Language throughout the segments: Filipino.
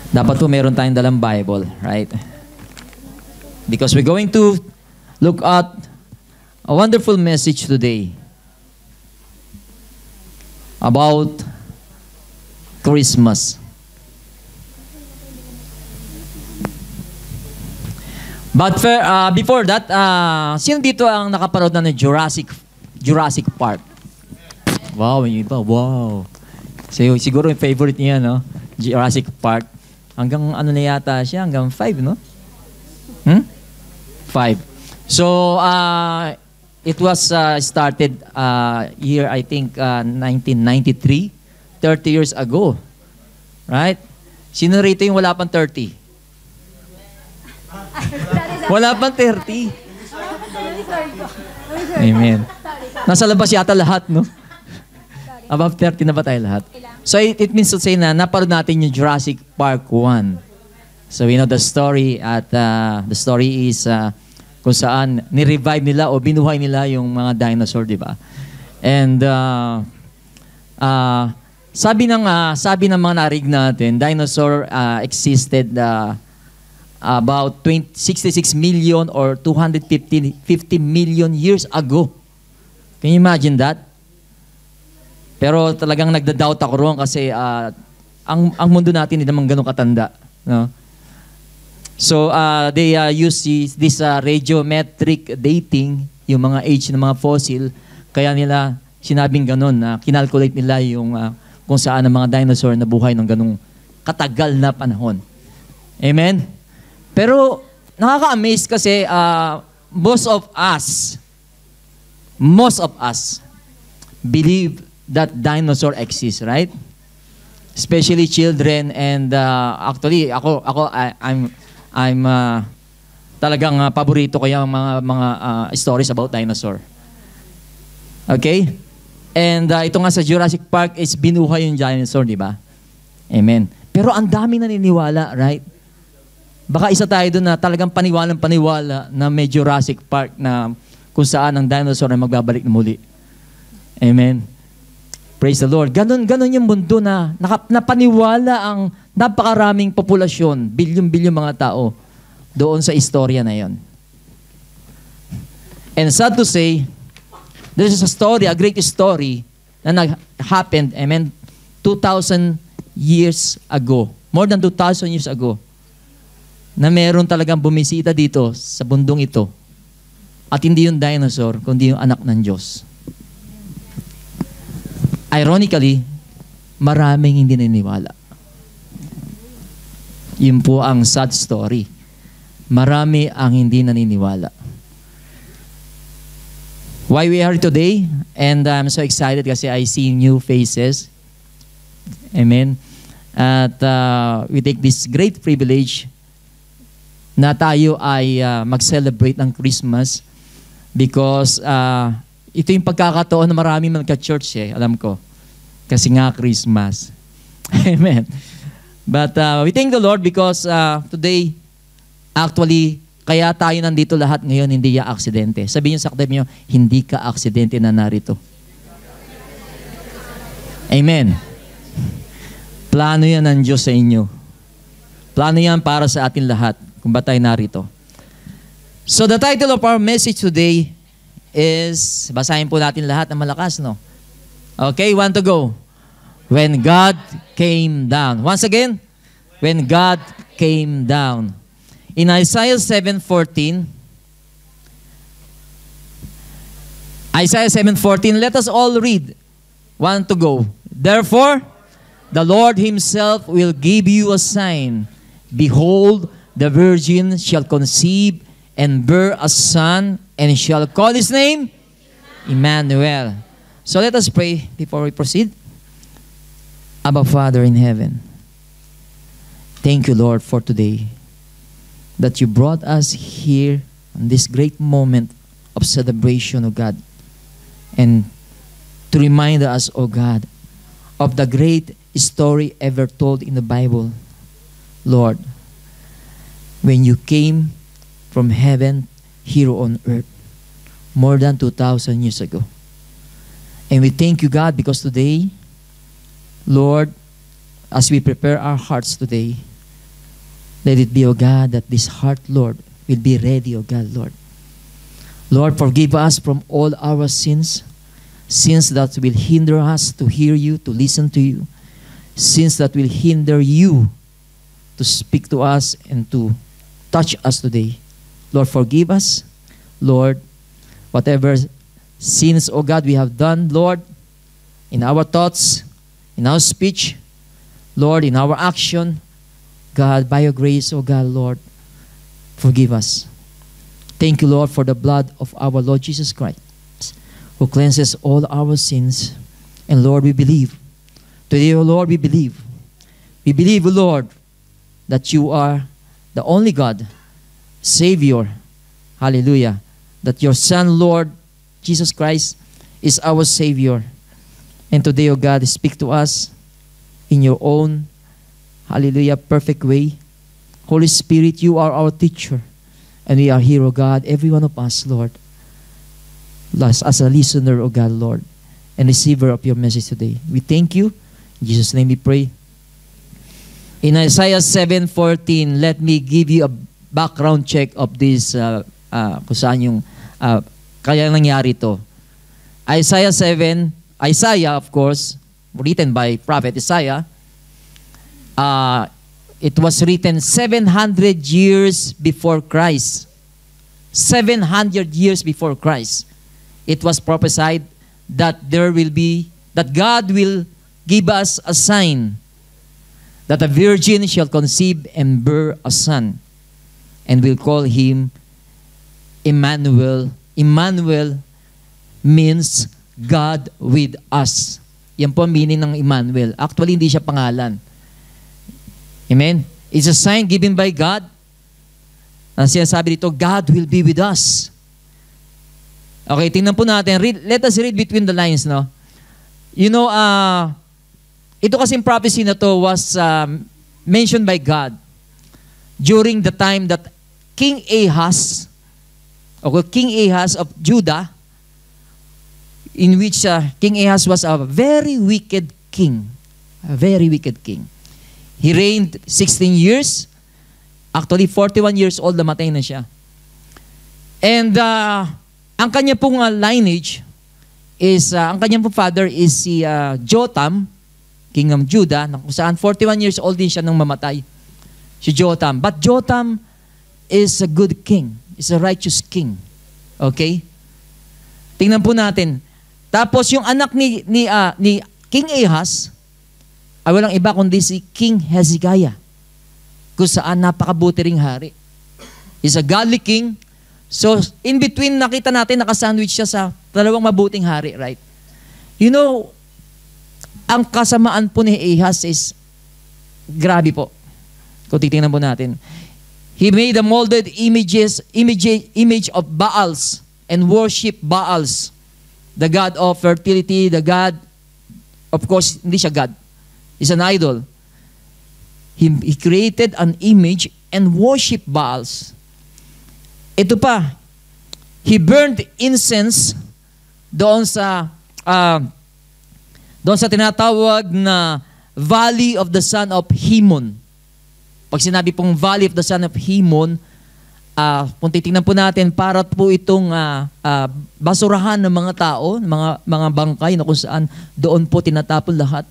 Dapat po meron tayong dalang Bible, right? Because we're going to look at a wonderful message today about Christmas. But before that, sino dito ang nakaparood na ng Jurassic Park? Wow, yung iba, wow. So, siguro yung favorite niya, no? Jurassic Park. Hanggang ano na yata siya, hanggang 5, no? 5. So, it was started year, I think, 1993, 30 years ago. Right? Sino rito yung wala pang 30? Wala pang 30. Amen. Nasa labas yata lahat, no? Above 30 na ba tayo lahat? So it means to say na naparod natin yung Jurassic Park 1. So we know the story at the story is kung saan ni-revive nila o binuhay nila yung mga dinosaur, di ba? And sabi ng mga narig natin, dinosaur existed about 66 million or 250 million years ago. Can you imagine that? Pero talagang nagda-doubt ako roon kasi ang mundo natin hindi naman ganun katanda. No? So they use this radiometric dating, yung mga age ng mga fossil, kaya nila sinabing ganun, kinalculate nila yung kung saan ang mga dinosaur na buhay ng ganung katagal na panahon. Amen? Pero nakaka-amaze kasi most of us believe that dinosaur exists, right? Especially children and actually I'm talagang paborito ko yung mga stories about dinosaur. Okay? And ito nga sa Jurassic Park is binuhay yung dinosaur, di ba? Amen. Pero ang daming naniniwala, right? Baka isa tayo doon na talagang paniwalang-paniwala na may Jurassic Park na kung saan ang dinosaur ay magbabalik na muli. Amen. Praise the Lord. Ganon yung mundo na napaniwala ang napakaraming populasyon, bilyon-bilyon mga tao doon sa istorya na yon. And sad to say, there is a story, a great story na nag-happened, 2,000 years ago. More than 2,000 years ago. Na meron talagang bumisita dito sa bundong ito. At hindi yung dinosaur, kundi yung anak ng Diyos. Ironically, maraming hindi naniniwala. Yun po ang sad story. Marami ang hindi naniniwala. Why we are today, and I'm so excited kasi I see new faces. Amen. At we take this great privilege na tayo ay mag-celebrate ng Christmas because ito yung pagkakataon na maraming magka-church alam ko. Kasi nga Christmas. Amen. But we thank the Lord because today, actually, kaya tayo nandito lahat ngayon, hindi ya aksidente. Sabihin niyo sa katabi niyo, hindi ka aksidente na narito. Amen. Plano yan ng Diyos sa inyo. Plano yan para sa atin lahat kung ba tayo narito. So the title of our message today is, basahin po natin lahat ng malakas, no? Okay, one to go. When God came down. Once again, when God came down. In Isaiah 7:14, let us all read. One to go. Therefore, the Lord Himself will give you a sign. Behold, the virgin shall conceive and bear a son, and shall call His name Emmanuel. So let us pray before we proceed. Abba, Father in heaven, thank you, Lord, for today that you brought us here on this great moment of celebration, O God, and to remind us, O God, of the great story ever told in the Bible. Lord, when you came from heaven here on earth more than 2,000 years ago. And we thank you, God, because today, Lord, as we prepare our hearts today, Let it be, O God, that this heart, Lord, will be ready, O God, Lord. Lord, forgive us from all our sins that will hinder us to hear you, to listen to you, sins that will hinder you to speak to us and to touch us today. Lord, forgive us. Lord, whatever sins, O God, we have done, Lord, in our thoughts, in our speech, Lord, in our action, God, by your grace, O God, Lord, forgive us. Thank you, Lord, for the blood of our Lord Jesus Christ, who cleanses all our sins. And Lord, we believe. Today, O Lord, we believe. We believe, O Lord, that you are the only God, Savior. Hallelujah. That your Son, Lord, Jesus Christ, is our Savior. And today, O God, speak to us in your own, hallelujah, perfect way. Holy Spirit, you are our teacher. And we are here, O God, every one of us, Lord, as a listener, O God, Lord, and receiver of your message today. We thank you. In Jesus' name we pray. In Isaiah 7:14, let me give you a background check of this, kung saan yung, kaya nangyari to. Isaiah, of course, written by Prophet Isaiah, it was written 700 years before Christ. 700 years before Christ. It was prophesied that that God will give us a sign that a virgin shall conceive and bear a son, and will call him Emmanuel. Emmanuel means God with us. Yan po ang meaning ng Emmanuel. Actually, hindi siya pangalan. Amen? It's a sign given by God. Ang sinasabi dito, God will be with us. Okay, tingnan po natin. Let us read between the lines, no? You know, ito kasing prophecy na to was mentioned by God during the time that King Ahaz of Judah, in which King Ahaz was a very wicked king. A very wicked king. He reigned 16 years. Actually, 41 years old, namatay na siya. And ang kanya pong lineage is, ang kanyang pong father is si Jotham, king of Judah, na kung saan 41 years old din siya nung mamatay. Si Jotham. But Jotham is a good king. Is a righteous king. Okay? Tingnan po natin. Tapos yung anak ni King Ahaz ay walang iba kundi si King Hezekiah, kung saan napakabuti ring hari. He's a godly king. So, in between, nakita natin nakasandwich siya sa dalawang mabuting hari, right? You know, ang kasamaan po ni Ahaz is grabe po. Kung titingnan po natin. He made a molded image of Baals and worship Baals, the god of fertility, the god, of course, hindi siya god. He's an idol. He created an image and worship Baals. Ito pa, he burned incense doon sa tinatawag na Valley of the Son of Hinnom. Pag sinabi pong Valley of the Son of Hinnom, kung titingnan po natin, para po itong basurahan ng mga tao, mga bangkay na kung saan doon po tinatapon lahat.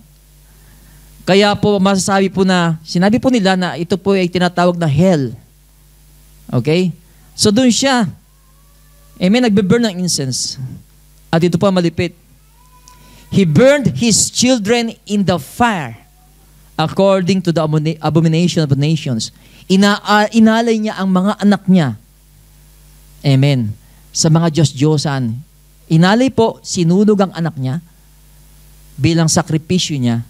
Kaya po masasabi po na, sinabi po nila na ito po ay tinatawag na hell. Okay? So doon siya, nagbe-burn ng incense. At ito pa malipit. He burned his children in the fire according to the abomination of the nations. Inalay niya ang mga anak niya. Amen. Sa mga Diyos-Diyosan. Inalay po, sinunog ang anak niya bilang sakripisyo niya.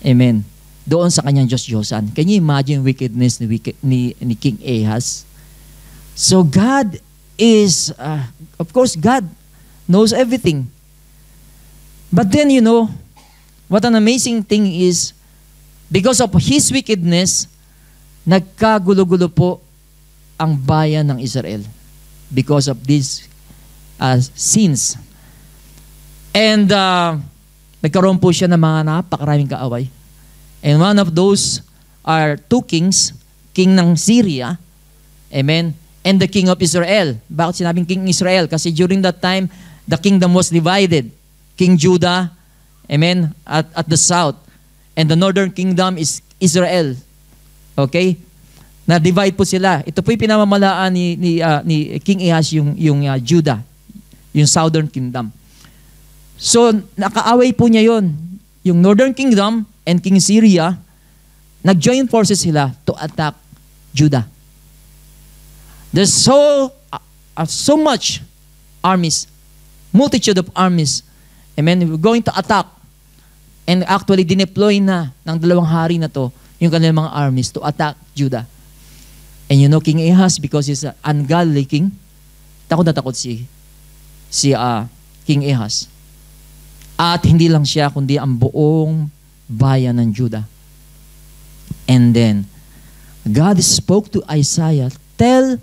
Amen. Doon sa kanyang Diyos-Diyosan. Can you imagine wickedness ni King Ahaz? So God is, of course, God knows everything. But then, you know, what an amazing thing is, because of his wickedness, nagkagulo-gulo po ang bayan ng Israel because of these sins. And nagkaroon po siya ng mga napakaraming kaaway. And one of those are two kings, king ng Syria, amen, and the king of Israel. Bakit sinabing king Israel? Kasi during that time, the kingdom was divided. King Judah, amen, at the south. And the northern kingdom is Israel. Okay? Na-divide po sila. Ito po yung pinamamalaan ni King Ahaz, yung Judah, yung southern kingdom. So, nakaaway po niya yon. Yung northern kingdom and King Syria, nag-join forces sila to attack Judah. There's so much armies, multitude of armies. Amen? We're going to attack. And actually, dineploy na ng dalawang hari na to yung kanilang mga armies to attack Judah. And you know, King Ahaz, because he's an ungodly king, takot na takot si King Ahaz. At hindi lang siya, kundi ang buong bayan ng Judah. And then, God spoke to Isaiah, tell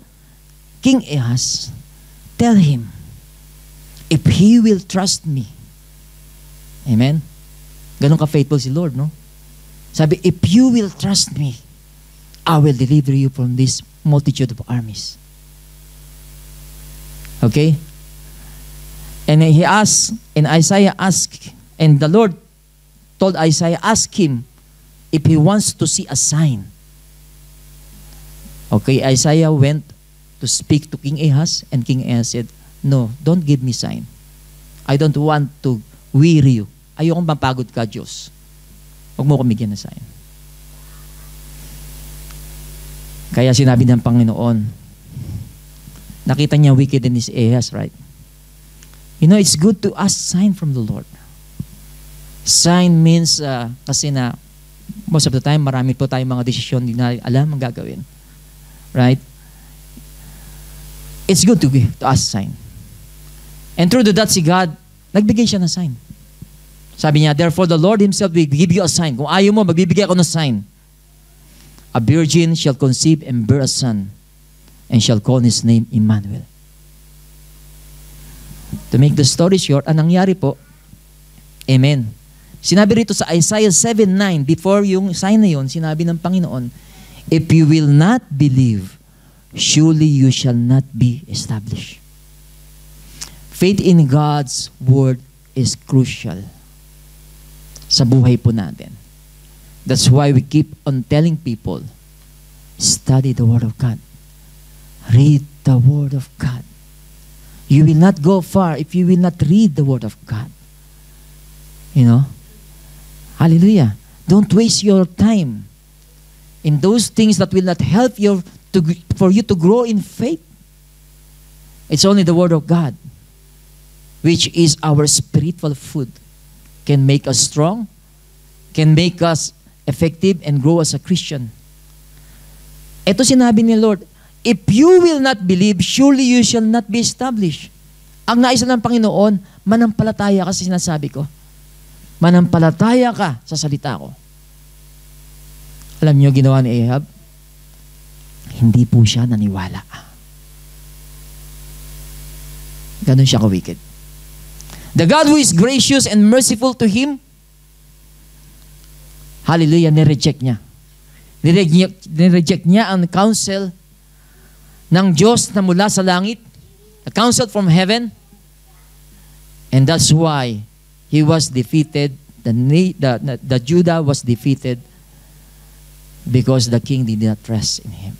King Ahaz, tell him, if he will trust me. Amen? Ganun ka-faithful si Lord, no? Sabi, if you will trust me, I will deliver you from this multitude of armies. Okay? And he asked, and Isaiah asked, and the Lord told Isaiah, ask him if he wants to see a sign. Okay, Isaiah went to speak to King Ahaz, and King Ahaz said, no, don't give me sign. I don't want to weary you. Ayokong mapagod ka, Diyos. Huwag mo ko bigyan ng sign. Kaya sinabi ng Panginoon, nakita niya wickedness Ahaz, right? You know, it's good to ask sign from the Lord. Sign means, kasi na, most of the time, marami po tayong mga desisyon, hindi na alam ang gagawin. Right? It's good to ask sign. And through that, si God, nagbigay siya ng sign. Sabi niya, therefore the Lord Himself will give you a sign. Kung ayaw mo, magbibigay ako ng sign. A virgin shall conceive and bear a son, and shall call his name Emmanuel. To make the story short, anong nangyari po? Amen. Sinabi rito sa Isaiah 7:9, before yung sign na yun, sinabi ng Panginoon, if you will not believe, surely you shall not be established. Faith in God's word is crucial sa buhay po natin. That's why we keep on telling people, study the Word of God. Read the Word of God. You will not go far if you will not read the Word of God. You know? Hallelujah. Don't waste your time in those things that will not help you for you to grow in faith. It's only the Word of God, which is our spiritual food, can make us strong, can make us effective and grow as a Christian. Ito sinabi ni Lord, if you will not believe, surely you shall not be established. Ang nais ng Panginoon, manampalataya ka sa sinasabi ko. Manampalataya ka sa salita ko. Alam niyo ginawa ni Ahab? Hindi po siya naniwala. Ganun siya ka-wicked. The God who is gracious and merciful to him, hallelujah, nireject niya. Nireject niya ang counsel ng Diyos na mula sa langit, the counsel from heaven, and that's why he was defeated, the Judah was defeated because the king did not trust in him.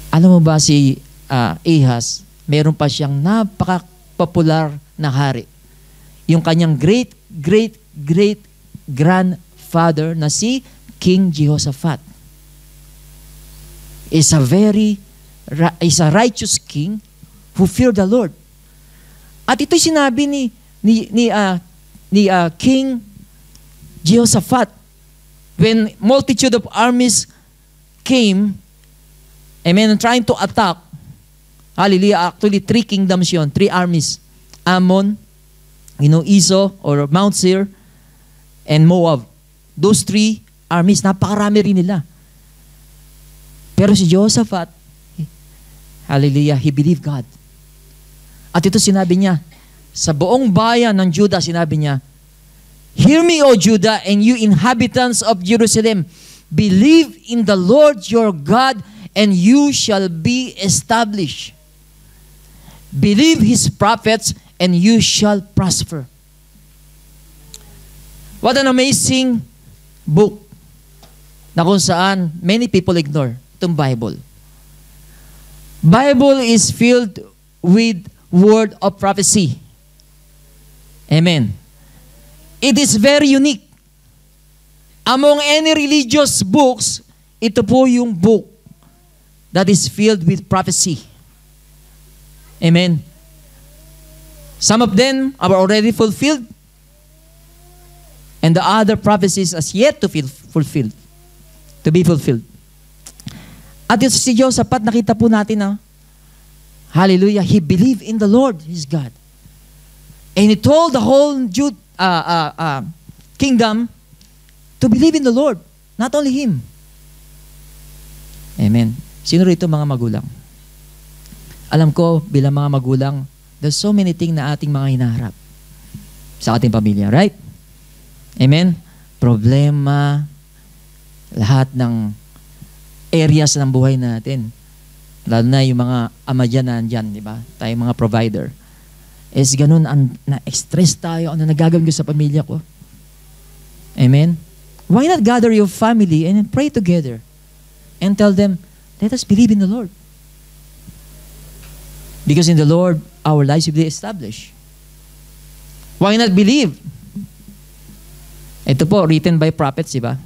Alam mo ba si Ahaz, meron pa siyang napaka-popular na hari. Yung kanyang great-great-great-grandfather na si King Jehoshaphat is a righteous king who feared the Lord. At ito'y sinabi ni King Jehoshaphat when multitude of armies came, amen, trying to attack. Hallelujah. Actually, 3 kingdoms yon, 3 armies. Ammon, Esau or Mount Seir, and Moab. Those 3 armies, napakarami rin nila. Pero si Jehoshaphat, hallelujah, he believed God. At ito sinabi niya, sa buong bayan ng Judah, sinabi niya, hear me, O Judah, and you inhabitants of Jerusalem. Believe in the Lord your God, and you shall be established. Believe His prophets, and you shall prosper. What an amazing book na kung saan many people ignore itong Bible. Bible is filled with word of prophecy. Amen. It is very unique. Among any religious books, ito po yung book that is filled with prophecy. Amen. Some of them are already fulfilled, and the other prophecies as yet to be fulfilled. At ito si Josaphat, nakita po natin hallelujah, he believed in the Lord, his God. And he told the whole kingdom to believe in the Lord, not only him. Amen. Sino rito mga magulang? Alam ko, bilang mga magulang, there's so many things na ating mga hinaharap sa ating pamilya, right? Amen? Problema, lahat ng areas ng buhay natin. Lalo na yung mga ama dyan na andyan, di ba? Tayo mga provider. Is ganun, na-stress tayo, ano nagagawin ko sa pamilya ko? Amen? Why not gather your family and pray together and tell them, let us believe in the Lord. Because in the Lord, our lives will be established. Why not believe? Ito po, written by prophets, di ba?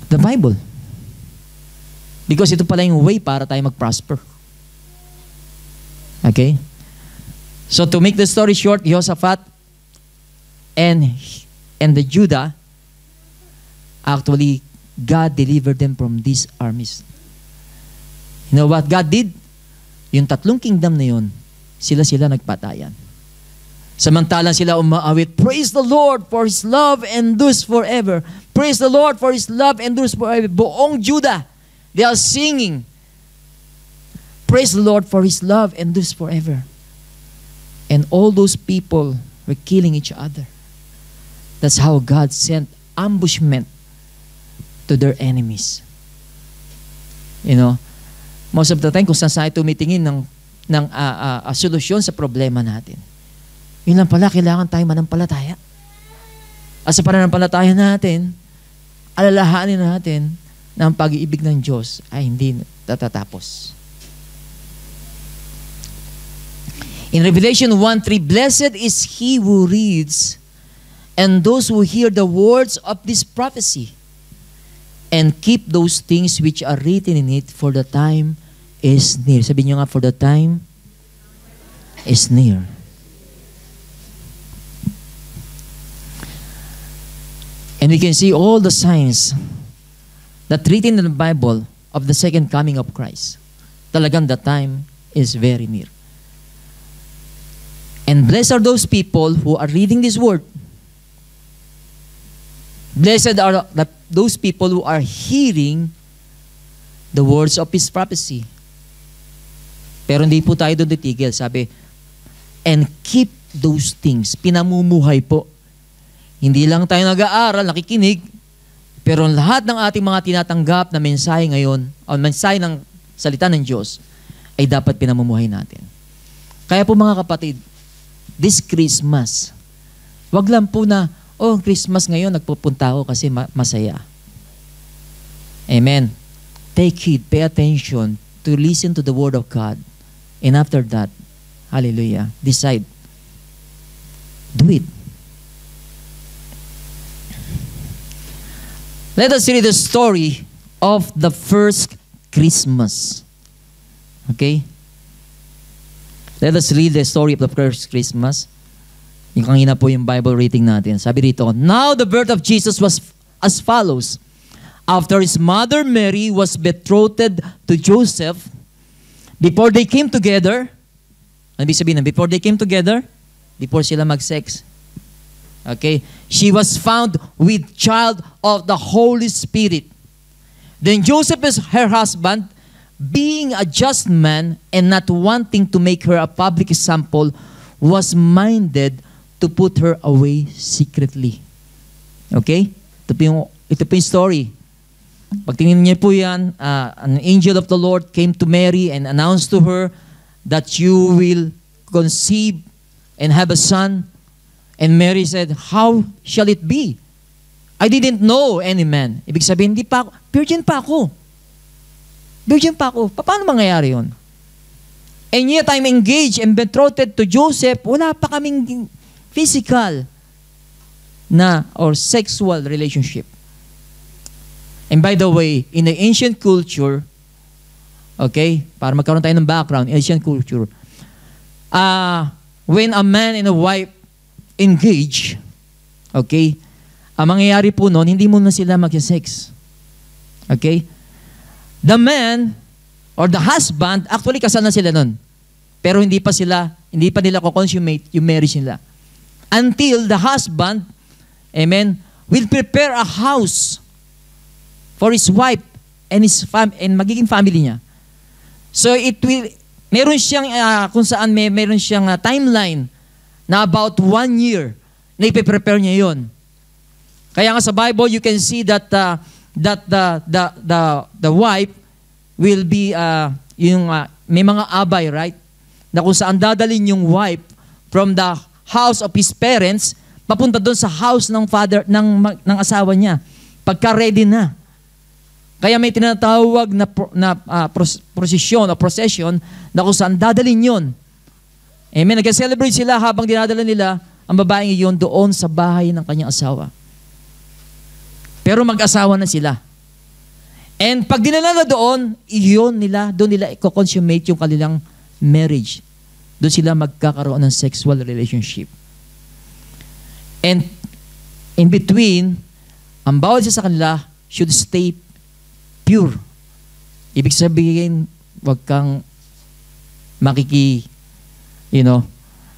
The Bible. Because ito pala yung way para tayo mag-prosper. Okay? So to make the story short, Jehoshaphat and the Judah, actually, God delivered them from these armies. You know what God did? Yung tatlong kingdom na yun, sila nagpatayan. Samantalang sila umaawit, praise the Lord for His love endures forever. Praise the Lord for His love endures forever. Buong Judah, they are singing, praise the Lord for His love endures forever. And all those people were killing each other. That's how God sent ambushment to their enemies. You know, most of the time, kung saan tayo tumitingin ng solusyon sa problema natin, yun lang pala, kailangan tayo manampalataya. At sa pananampalataya natin, alalahanin natin na ang pag-iibig ng Diyos ay hindi tatatapos. In Revelation 1:3, blessed is he who reads and those who hear the words of this prophecy and keep those things which are written in it, for the time is near. Sabihin nyo nga, for the time is near. And we can see all the signs that written in the Bible of the second coming of Christ. Talagang the time is very near. And blessed are those people who are reading this word. Blessed are those people who are hearing the words of His prophecy. Pero hindi po tayo doon titigil. Sabi, and keep those things. Pinamumuhay po. Hindi lang tayo nag-aaral, nakikinig, pero lahat ng ating mga tinatanggap na mensahe ngayon, o mensahe ng salita ng Diyos, ay dapat pinamumuhay natin. Kaya po mga kapatid, this Christmas, wag lang po na, Christmas ngayon, nagpupunta ako kasi masaya. Amen. Take heed, pay attention to listen to the Word of God. And after that, hallelujah, decide. Do it. Let us read the story of the first Christmas. Okay? Let us read the story of the first Christmas. Yung kanina po yung Bible reading natin. Sabi rito, now the birth of Jesus was as follows. After his mother Mary was betrothed to Joseph, before they came together, ano ibig sabihin na? Before they came together, before sila mag-sex, okay, she was found with child of the Holy Spirit. Then Joseph, her husband, being a just man and not wanting to make her a public example, was minded to put her away secretly. Okay? Ito po yung story Pag tingin niyo po yan, an angel of the Lord came to Mary and announced to her that you will conceive and have a son. And Mary said, how shall it be? I didn't know any man. Ibig sabihin, hindi pa ako, virgin pa ako. Virgin pa ako. Paano mangyayari yun? And yet I'm engaged and betrothed to Joseph. Wala pa kaming physical na or sexual relationship. And by the way, in the ancient culture, okay, para magkaroon tayo ng background, ancient culture, when a man and a wife engage, okay, ang mangyayari po noon, hindi muna sila mag-sex. Okay? The man or the husband, actually kasal na sila noon. Pero hindi pa nila ko-consummate yung marriage nila. Until the husband, amen, will prepare a house for his wife and magiging family niya. So meron siyang, kung saan meron siyang timeline na about 1 year na ipiprepare niya yon. Kaya nga sa Bible, you can see that the wife will be, may mga abay, right? Na kung saan dadalhin yung wife from the house of his parents, papunta doon sa house ng father, ng asawa niya. Pagka ready na. Kaya may tinatawag na procession na kung saan dadalhin yun. Amen. Nag-celebrate sila habang dinadala nila ang babaeng iyon doon sa bahay ng kanyang asawa. Pero mag-asawa na sila. And pag dinala na doon nila i-consummate yung kanilang marriage. Doon sila magkakaroon ng sexual relationship. And in between, ang bawat isa sa kanila should stay pure. Ibig sabihin, wag kang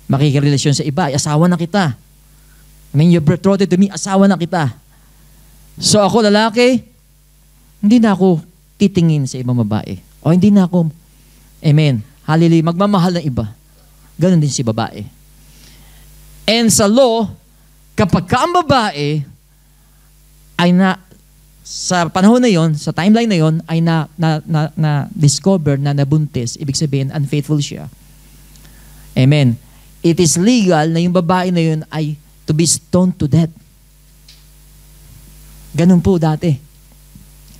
makikirelasyon sa iba. Asawa na kita. I mean, you're betrothed to me, asawa na kita. So ako, lalaki, hindi na ako titingin sa ibang babae. O hindi na ako, amen, hallelujah, magmamahal ng iba. Ganon din si babae. And sa law, kapag ka ang babae ay sa panahon na yon, sa timeline na yon, ay na-discover na nabuntis, ibig sabihin, unfaithful siya. Amen. It is legal na yung babae na yun ay to be stoned to death. Ganun po dati.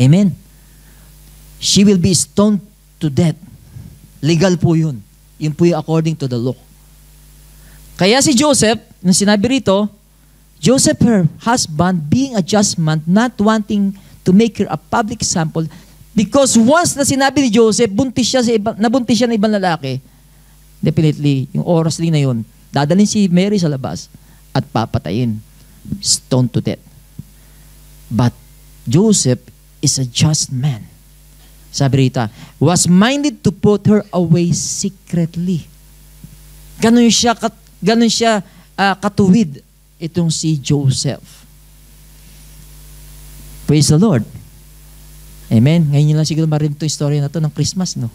Amen. She will be stoned to death. Legal po yun. Yun po yung according to the law. Kaya si Joseph, nung sinabi rito, Joseph, her husband, being a just man, not wanting to make her a public example, because once na sinabi ni Joseph, nabuntis siya ng ibang lalaki, definitely, yung oras din na yun, dadalhin si Mary sa labas at papatayin. Stoned to death. But Joseph is a just man. Sabi rita, was minded to put her away secretly. Ganun siya katuwid itong si Joseph. Praise the Lord. Amen. Ngayon lang siguro marinig itong story na to ng Christmas, no?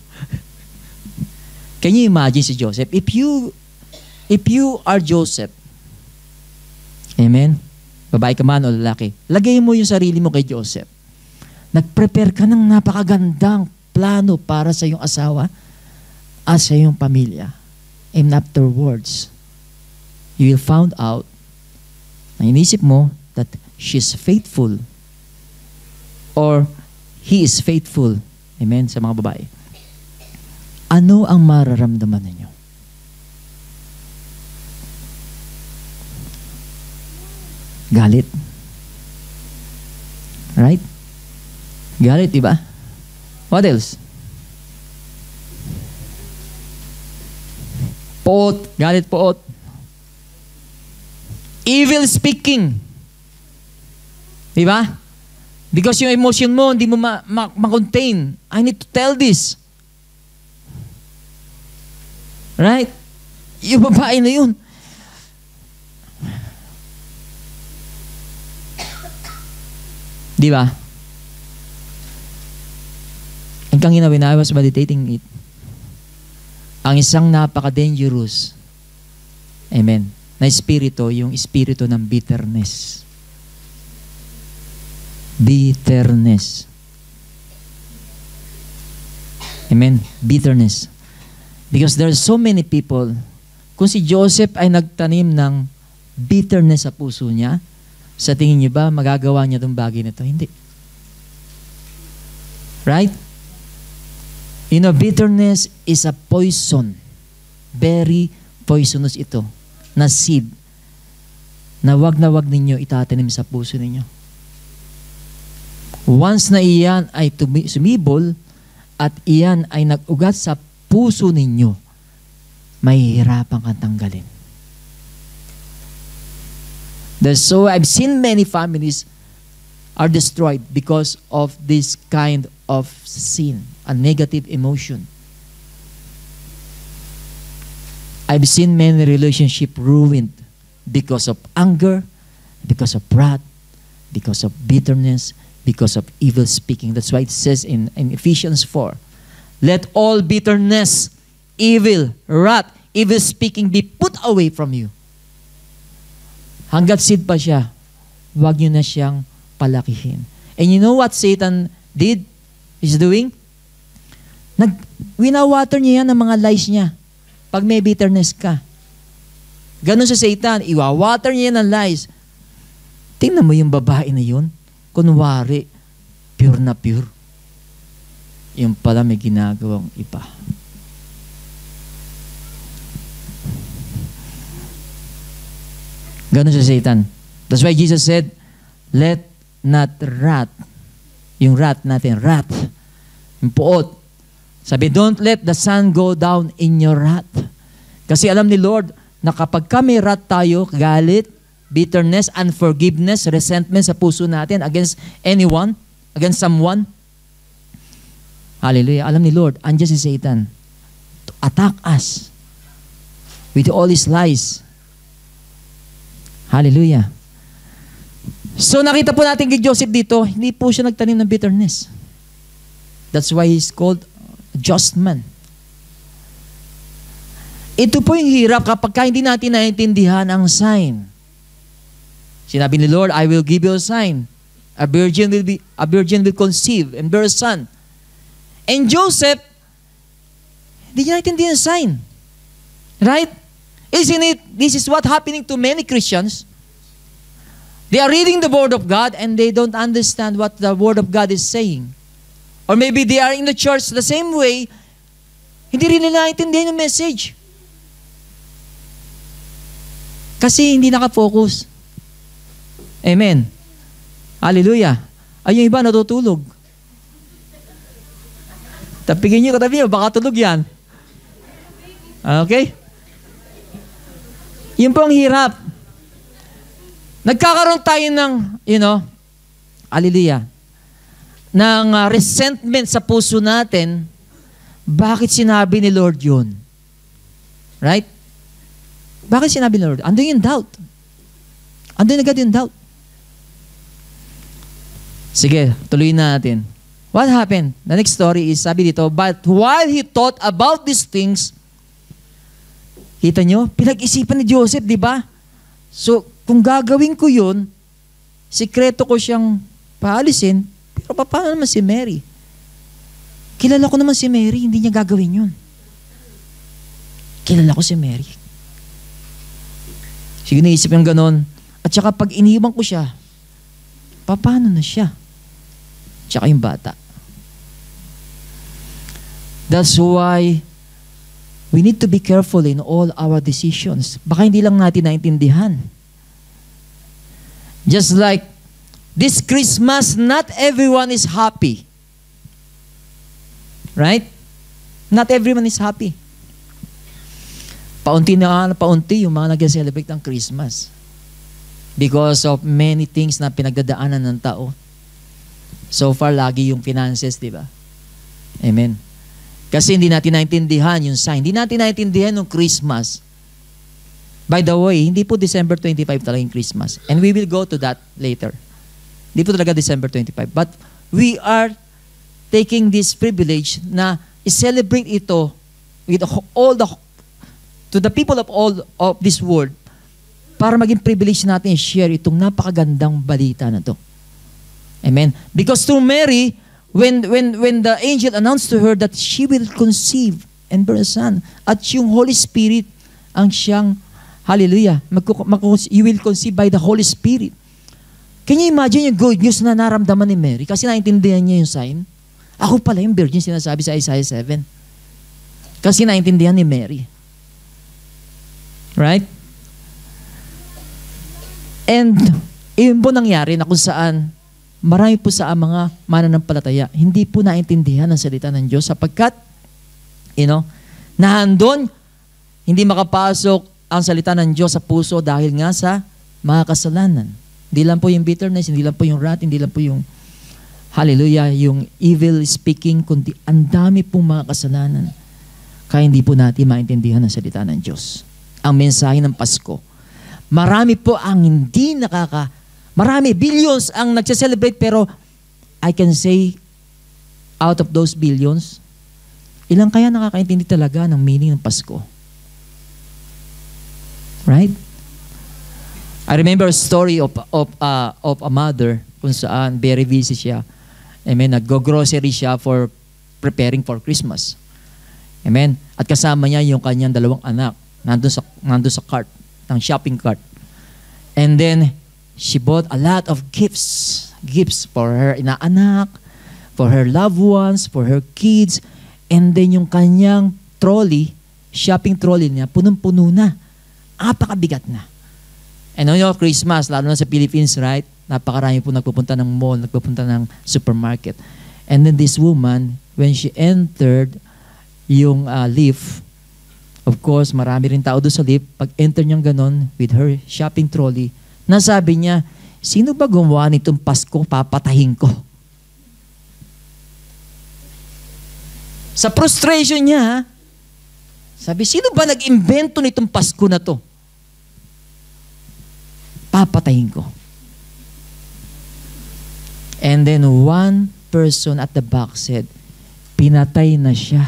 Can you imagine si Joseph? If you are Joseph, amen, babae ka man o lalaki, lagay mo yung sarili mo kay Joseph. Nag-prepare ka ng napakagandang plano para sa iyong asawa at sa iyong pamilya. And afterwards, you will find out na inisip mo that she's faithful or he is faithful. Amen, sa mga babae. Ano ang mararamdaman ninyo? Galit. Right? Galit, di ba? What else? Poot. Galit, poot. Evil speaking. Di ba? Because yung emotion mo, hindi mo ma-contain. I need to tell this. Right? Yung babae na yun. Di ba? Hanggang when I was meditating it, ang isang napaka-dangerous, amen, na espiritu, yung espiritu ng bitterness. Bitterness. Amen? Bitterness. Because there are so many people, kung si Joseph ay nagtanim ng bitterness sa puso niya, sa tingin niyo ba, magagawa niya itong bagay na ito? Hindi. Right? You know, bitterness is a poison. Very poisonous ito. Na seed. Na wag ninyo itatanim sa puso ninyo. Once na iyan ay sumibol at iyan ay nag-ugat sa puso ninyo, mahihirapan kang tanggalin. So I've seen many families are destroyed because of this kind of sin, a negative emotion. I've seen many relationships ruined because of anger, because of wrath, because of bitterness, because of evil speaking. That's why it says in Ephesians 4, let all bitterness, evil, wrath, evil speaking be put away from you. Hanggat seed pa siya, huwag nyo na siyang palakihin. And you know what Satan is doing? Winawater niya yan ng mga lies niya. Pag may bitterness ka. Ganon sa Satan, iwawater niya yan ng lies. Tingnan mo yung babae na yun. Kunwari, pure na pure. Yung pala may ginagawang iba. Ganon sa Satan. That's why Jesus said, let not wrath, yung wrath natin, wrath, yung puot. Sabi, don't let the sun go down in your wrath. Kasi alam ni Lord, na kapag may wrath tayo, galit, bitterness, unforgiveness, resentment sa puso natin against anyone, against someone, hallelujah, alam ni Lord, andyan si Satan to attack us with all his lies. Hallelujah. So nakita po natin kay Joseph dito, hindi po siya nagtanim ng bitterness. That's why he's called a just man. Ito po yung hirap kapag hindi natin naiintindihan ang sign. Sinabi ni Lord, I will give you a sign. A virgin will conceive and bear a son. And Joseph, hindi niya naiintindihan ang sign. Right? Isn't it? This is what happening to many Christians. They are reading the Word of God and they don't understand what the Word of God is saying. Or maybe they are in the church the same way, hindi rin nila naiintindihan yung message. Kasi hindi nakafocus. Amen. Hallelujah. Ay, yung iba natutulog. Tapigin nyo, katabi nyo, baka tulog yan. Okay? Yun po ang hirap. Nagkakaroon tayo ng, hallelujah, ng resentment sa puso natin. Bakit sinabi ni Lord yun? Right? Bakit sinabi ni Lord? Andun yung doubt. Andun agad yung doubt. Sige, tuloy natin. What happened? The next story is, sabi dito, but while he thought about these things, kita nyo, pinag-isipan ni Joseph, di ba? So, kung gagawin ko yun, sikreto ko siyang paalisin, pero paano naman si Mary? Kilala ko naman si Mary, hindi niya gagawin yun. Kilala ko si Mary. Sige, naisip yung ganon. At saka pag iniwan ko siya, paano na siya? Tsaka yung bata. That's why we need to be careful in all our decisions. Baka hindi lang natin naintindihan. Just like this Christmas, not everyone is happy. Right? Not everyone is happy. Paunti yung mga nag-celebrate ng Christmas. Because of many things na pinagdadaanan ng tao. So far, lagi yung finances, di ba? Amen. Kasi hindi natin naintindihan yung sign. Hindi natin naintindihan yung Christmas. By the way, hindi po December 25 talaga yung Christmas. And we will go to that later. Hindi po talaga December 25. But we are taking this privilege na i-celebrate ito with to the people of all of this world para maging privilege natin i-share itong napakagandang balita na to. Amen. Because through Mary, when the angel announced to her that she will conceive and bear a son, at yung Holy Spirit ang siyang, hallelujah, you will conceive by the Holy Spirit. Can you imagine yung good news na naramdaman ni Mary? Kasi naintindihan niya yung sign. Ako pala yung virgin sinasabi sa Isaiah 7. Kasi naintindihan ni Mary. Right? And yun po nangyari na kung saan marami po sa mga mananampalataya hindi po naintindihan ang salita ng Diyos sapagkat, nahandon, hindi makapasok ang salita ng Diyos sa puso dahil nga sa mga kasalanan. Hindi lang po yung bitterness, hindi lang po yung wrath, hindi lang po yung, hallelujah, yung evil speaking, kundi ang dami pong mga kasalanan. Kaya hindi po natin maintindihan ang salita ng Diyos. Ang mensahe ng Pasko. Marami po ang hindi marami, billions ang nagse-celebrate, pero I can say, out of those billions, ilang kaya nakakaintindi talaga ng meaning ng Pasko? Right? I remember a story of a mother kung saan very busy siya. Amen. Nag-grocery siya for preparing for Christmas. Amen. At kasama niya yung kanyang 2 anak. Nandun sa cart, ng shopping cart. And then, she bought a lot of gifts. Gifts for her inaanak, for her loved ones, for her kids. And then yung kanyang trolley, shopping trolley niya, punong-puno na. Napakabigat na. And Christmas, lalo na sa Philippines, right? Napakarami po nagpupunta ng mall, nagpupunta ng supermarket. And then this woman, when she entered yung lift, of course, marami rin tao doon sa lift. Pag enter niyang ganon with her shopping trolley, nasabi niya, sino ba gumawa nitong Pasko? Papatahin ko. Sa frustration niya, sabi, sino ba nag-imbento nitong Pasko na to? Papatahin ko. And then one person at the back said, pinatay na siya.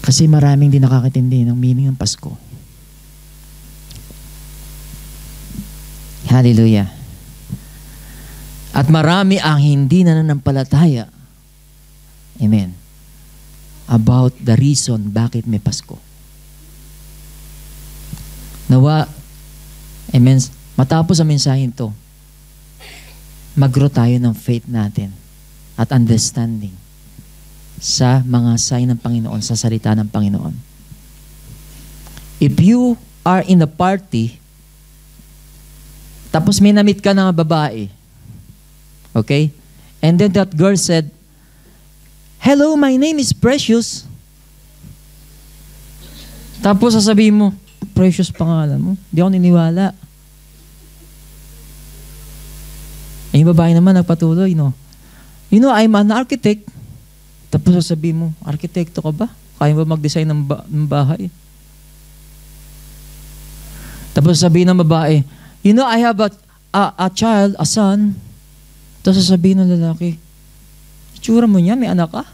Kasi maraming di nakakatindi ng meaning ng Pasko. Hallelujah. At marami ang hindi nananampalataya. Amen. About the reason bakit may Pasko. Nawa, amen, matapos ang mensahe ito, mag-grow tayo ng faith natin at understanding sa mga sign ng Panginoon, sa salita ng Panginoon. If you are in a party, tapos may namit ka ng babae, okay? And then that girl said, hello, my name is Precious. Tapos sasabihin mo, Precious pangalan mo. Hindi ako niniwala. Eh, yung babae naman nagpatuloy, no? You know, I'm an architect. Tapos sasabihin mo, arkitekto ka ba? Kaya ba mag-design ng bahay? Tapos sasabihin ng babae, you know, I have a child, a son. Tapos sasabihin ng lalaki, itsura mo niya, may anak ka?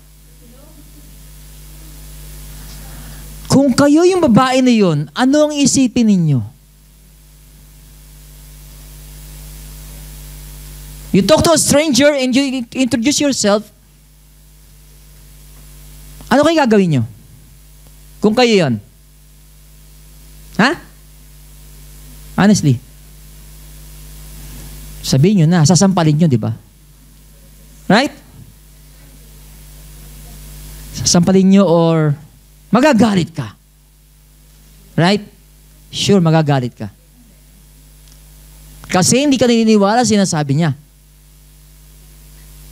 Kung kayo yung babae na yun, ano ang isipin ninyo? You talk to a stranger and you introduce yourself, ano kayo gagawin nyo? Kung kayo yun? Ha? Honestly. Sabihin nyo na, sasampalin nyo, di ba? Right? Sasampalin nyo or magagalit ka. Right? Sure, magagalit ka. Kasi hindi ka naniniwala sinasabi niya.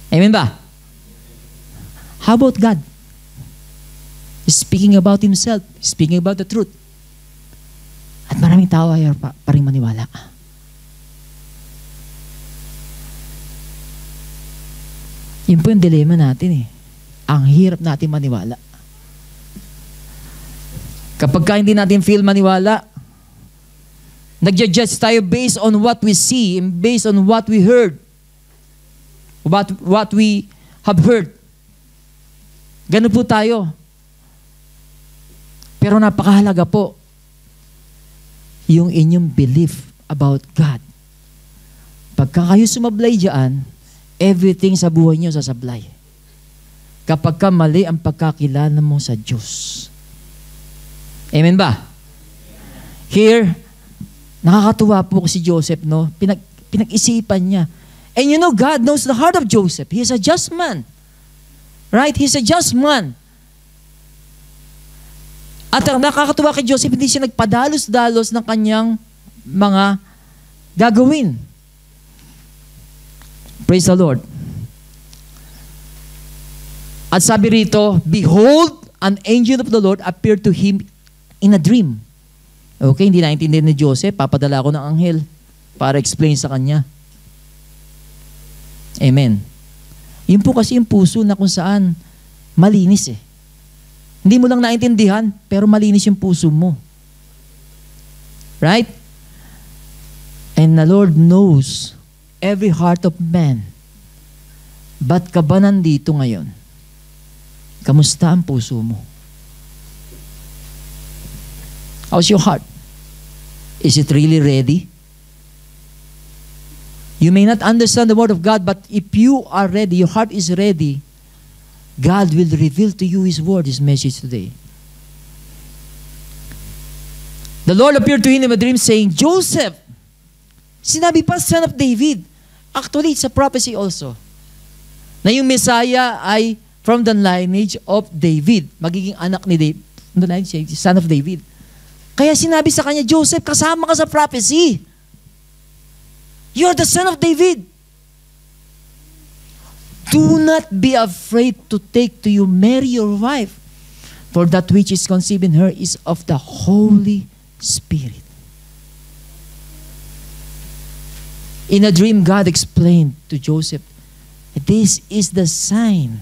Amen ba? How about God? Speaking about Himself, speaking about the truth. At maraming tao ay pa rin maniwala. Yun po yung dilemma natin eh. Ang hirap natin maniwala. Kapag ka hindi natin feel maniwala, nag-judge tayo based on what we see and based on what we heard. What we have heard. Ganun po tayo. Pero napakahalaga po yung inyong belief about God. Pagka kayo sumablay diyan, everything sa buhay niyo sasablay. Kapag ka mali ang pagkakilala mo sa Diyos. Amen ba? Here, nakakatuwa po si Joseph, no? Pinag-isipan niya. And you know, God knows the heart of Joseph. He is a just man. Right? He's a just man. At ang nakakatuwa kay Joseph, hindi siya nagpadalos-dalos ng kanyang mga gagawin. Praise the Lord. At sabi rito, behold, an angel of the Lord appeared to him in a dream. Okay, hindi naintindihan ni Joseph, papadala ako ng anghel para explain sa kanya. Amen. Yun po kasi yung puso na kung saan malinis eh. Hindi mo lang naintindihan, pero malinis yung puso mo. Right? And the Lord knows every heart of man. Ba't ka ba nandito ngayon? Kamusta ang puso mo? How's your heart? Is it really ready? You may not understand the Word of God, but if you are ready, your heart is ready, God will reveal to you His Word, His message today. The Lord appeared to him in a dream saying, Joseph, sinabi pa, son of David. Actually, it's a prophecy also. Na yung Messiah ay from the lineage of David. Magiging anak ni David. The lineage, son of David. Kaya sinabi sa kanya, Joseph, kasama ka sa prophecy. You're the son of David. Do not be afraid to take to you Mary your wife, for that which is conceived in her is of the Holy Spirit. In a dream, God explained to Joseph, this is the sign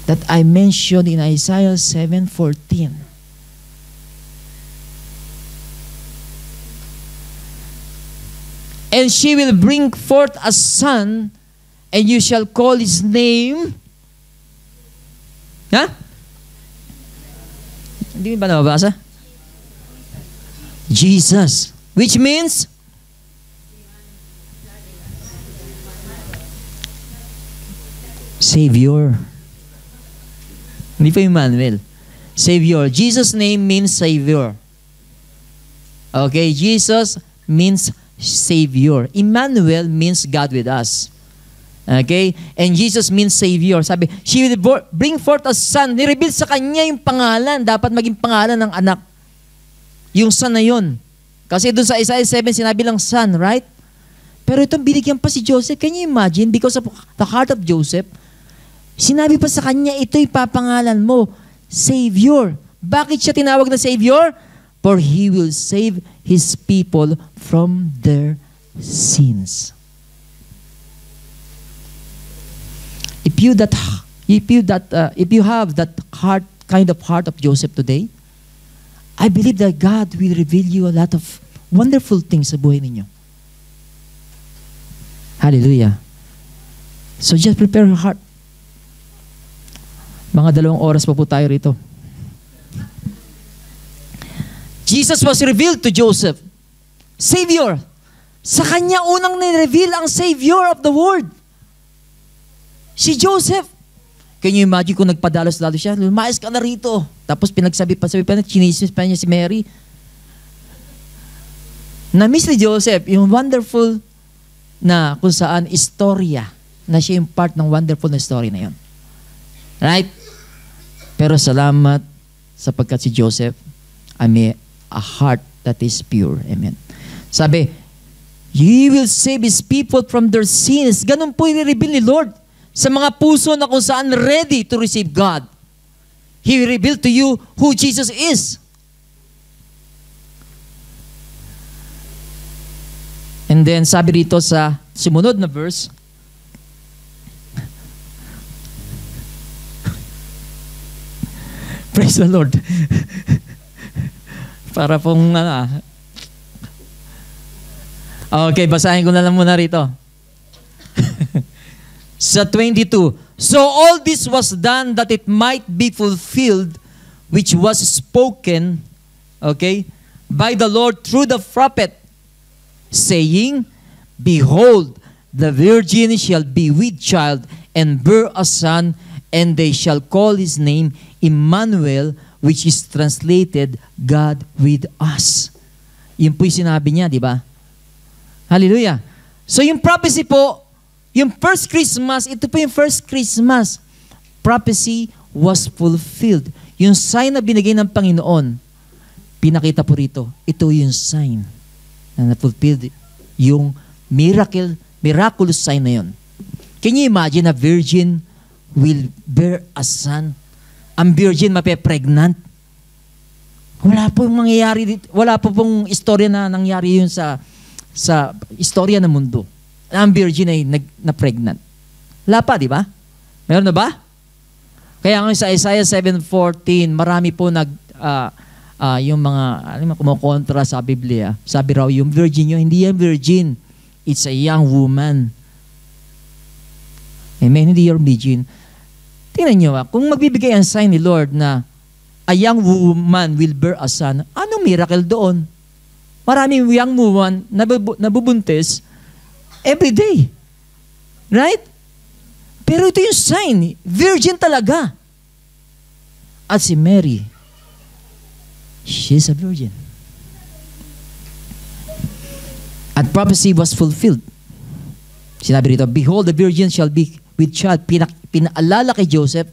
that I mentioned in Isaiah 7:14. And she will bring forth a son, and you shall call his name. Ha? Hindi ba nababasa? Jesus. Which means? Savior. Hindi pa Emmanuel. Savior. Jesus' name means Savior. Okay, Jesus means Savior. Emmanuel means God with us. Okay? And Jesus means Savior. Sabi, she will bring forth a son. Nireveal sa kanya yung pangalan. Dapat maging pangalan ng anak. Yung son na yun. Kasi doon sa Isaiah 7, sinabi lang son, right? Pero itong binigyan pa si Joseph. Can you imagine? Because of the heart of Joseph, sinabi pa sa kanya, ito'y papangalan mo, Savior. Bakit siya tinawag na Savior? For He will save His people from their sins. If you have that heart, kind of heart of Joseph today, I believe that God will reveal you a lot of wonderful things sa buhay ninyo. Hallelujah. So just prepare your heart. Mga 2 oras pa po tayo rito. Jesus was revealed to Joseph. Savior. Sa kanya unang ni-reveal ang Savior of the world. Si Joseph. Can you imagine kung nagpadalos-dalos siya? Lumayas ka na rito. Tapos pinagsabi pa niya, chinismis pa niya si Mary. Na-miss ni Joseph yung wonderful na kung saan istorya na siya yung part ng wonderful na story na yun. Right? Pero salamat sapagkat si Joseph ay may a heart that is pure. Amen. Sabi, He will save His people from their sins. Ganun po i-reveal ni Lord sa mga puso na kung saan ready to receive God. He will reveal to you who Jesus is. And then sabi rito sa sumunod na verse, praise the Lord. Para pong okay, basahin ko na lang muna rito. Sa 22, so all this was done that it might be fulfilled which was spoken, okay, by the Lord through the prophet, saying, Behold, the virgin shall be with child, and bear a son, and they shall call his name Emmanuel, which is translated, God with us. Yun po yung sinabi niya, di ba? Hallelujah. So yung prophecy po, yung first Christmas, ito po yung first Christmas, prophecy was fulfilled. Yung sign na binigay ng Panginoon, pinakita po rito, ito yung sign na na-fulfilled. Yung miraculous sign na yun. Can you imagine a virgin will bear a son? Ang virgin mape-pregnant? Wala po mangyayari dito. Wala po pong istorya na nangyari yun sa istorya ng mundo. Ang virgin ay na-pregnant. Wala pa, di ba? Meron na ba? Kaya ngayon sa Isaiah 7:14, marami po yung mga kumukontra sa Biblia. Sabi raw, yung virgin yun, hindi yan virgin. It's a young woman. Amen, hindi yung virgin. Tingnan nyo, kung magbibigay ang sign ni Lord na a young woman will bear a son, anong miracle doon? Maraming young woman nabubuntis every day. Right? Pero ito yung sign, virgin talaga. At si Mary, she's a virgin. At prophecy was fulfilled. Sinabi rito, Behold, the virgin shall be with child. Pinaalala kay Joseph,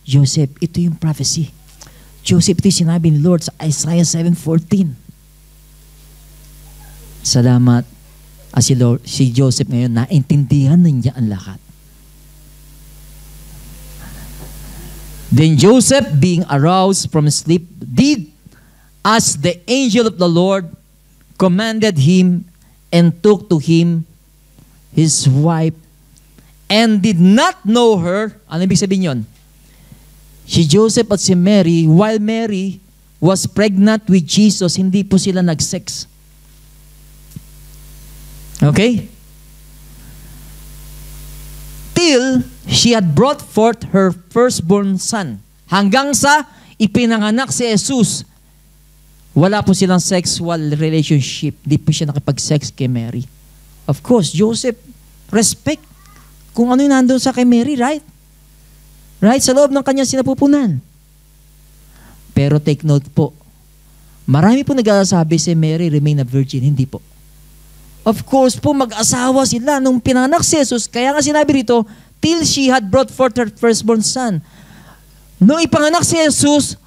Joseph, ito yung prophecy. Joseph, ito yung sinabi ni Lord sa Isaiah 7:14. Salamat. Si Joseph ngayon, naintindihan na niya ang lahat. Then Joseph, being aroused from sleep, did as the angel of the Lord commanded him, and took to him his wife, and did not know her. Ano ibig sabihin yun? Si Joseph at si Mary, while Mary was pregnant with Jesus, hindi po sila nag-sex. Okay? Till she had brought forth her firstborn son. Hanggang sa ipinanganak si Jesus, wala po silang sexual relationship. Di po siya nakipag-sex kay Mary. Of course, Joseph, respect kung ano yung nandun sa kay Mary, right? Right? Sa loob ng kanyang sinapupunan. Pero take note po, marami po nag-aasabi si Mary remain a virgin. Hindi po. Of course po, mag-asawa sila nung pinanganak si Jesus. Kaya nga sinabi rito, till she had brought forth her firstborn son. Nung ipanganak si Jesus,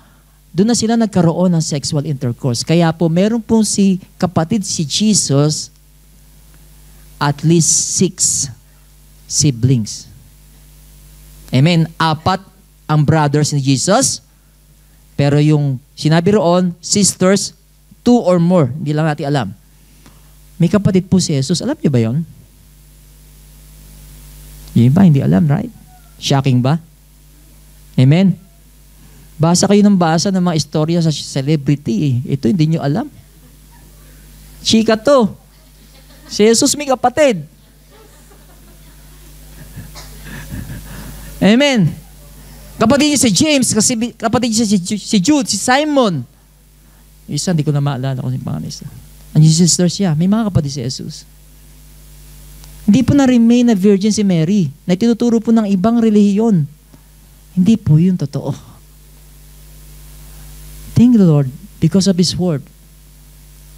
doon na sila nagkaroon ng sexual intercourse. Kaya po, meron pong si kapatid si Jesus, at least 6 siblings. Amen. 4 ang brothers ni Jesus. Pero yung sinabi roon, sisters, 2 or more. Hindi lang natin alam. May kapatid po si Jesus. Alam niyo ba yon? Yun ba? Hindi alam, right? Shocking ba? Amen? Basa kayo ng basa ng mga istorya sa celebrity. Ito hindi niyo alam. Chika to. Si Jesus may kapatid. Amen. Kapatid niya si James, kasi kapatid niya si Jude, si Simon. Isa, hindi ko na maalala kung si pangalan isa. Ang sisters siya, may mga kapatid si Jesus. Hindi po na-remain na virgin si Mary, na tinuturo po ng ibang relihiyon. Hindi po yun totoo. Thank the Lord because of His Word.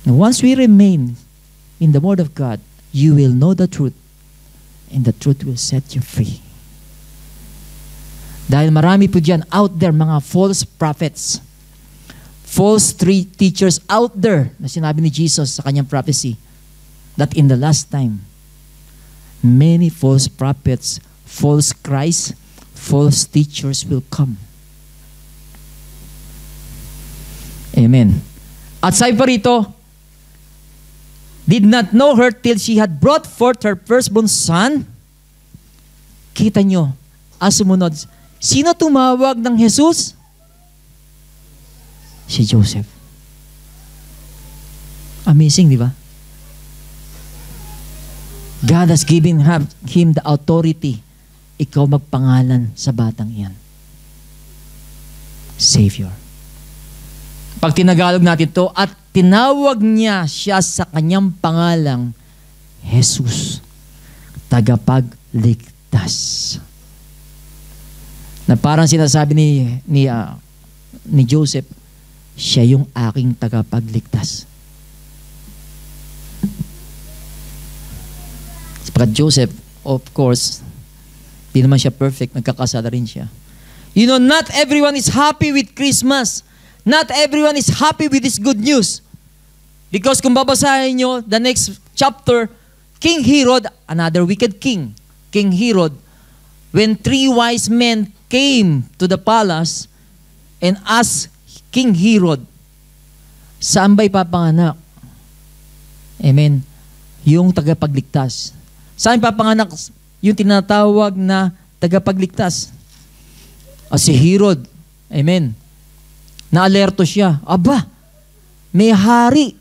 And once we remain in the Word of God, you will know the truth, and the truth will set you free. Dahil marami po dyan out there, mga false prophets, false teachers out there na sinabi ni Jesus sa kanyang prophecy that in the last time, many false prophets, false Christ, false teachers will come. Amen. At sabi pa rito, did not know her till she had brought forth her firstborn son. Kita nyo, sumunod, sino tumawag ng Jesus? Si Joseph. Amazing, di ba? God has given him the authority. Ikaw magpangalan sa batang iyan. Savior. Pag tinagalog natin to, at tinawag niya siya sa kanyang pangalang Jesus, tagapagligtas. Na parang sinasabi ni Joseph, siya yung aking tagapagligtas. Sapagkat Joseph, of course, di naman siya perfect, nagkakasala rin siya. You know, not everyone is happy with Christmas. Not everyone is happy with this good news. Because kung babasahin nyo, the next chapter, King Herod, another wicked king, King Herod, when 3 wise men came to the palace and asked King Herod, saan ba ipapanganak? Amen. Yung tagapagligtas. Saan ipapanganak yung tinatawag na tagapagligtas? Si Herod. Amen. Na-alerto siya. Aba, may hari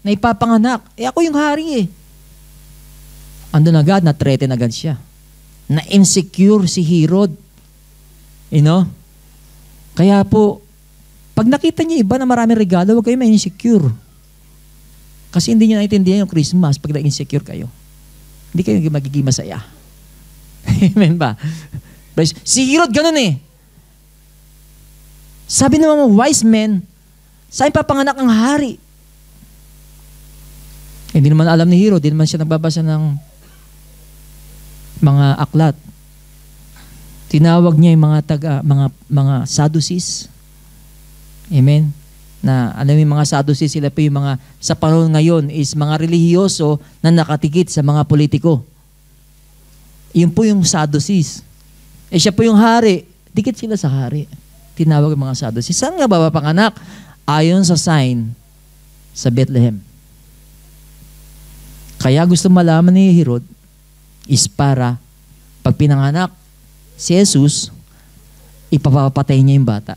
na ipapanganak. Ako yung hari eh. Andun agad, na-threaten agad siya. Na-insecure si Herod. You know? Kaya po, pag nakita niyo iba na maraming regalo, huwag kayo ma-insecure. Kasi hindi niyo naintindihan yung Christmas pag na-insecure kayo. Hindi kayo magiging masaya. Amen ba? Si Herod ganun eh. Sabi ng mga wise men, saan papanganak ang hari? Hindi naman alam ni Herod, hindi naman siya nagbabasa ng mga aklat. Tinawag niya yung mga Sadducees. Amen. Na alam mo yung mga Sadducees, sila po yung mga sa panahon ngayon is mga relihiyoso na nakatikit sa mga politiko. Yun po yung Sadducees. Siya po yung hari. Dikit sila sa hari. Tinawag yung mga Sadducees. Saan nga ba panganak? Ayon sa sign sa Bethlehem. Kaya gusto malaman ni Herod is para pag pinanganak si Jesus, ipapapatay niya yung bata.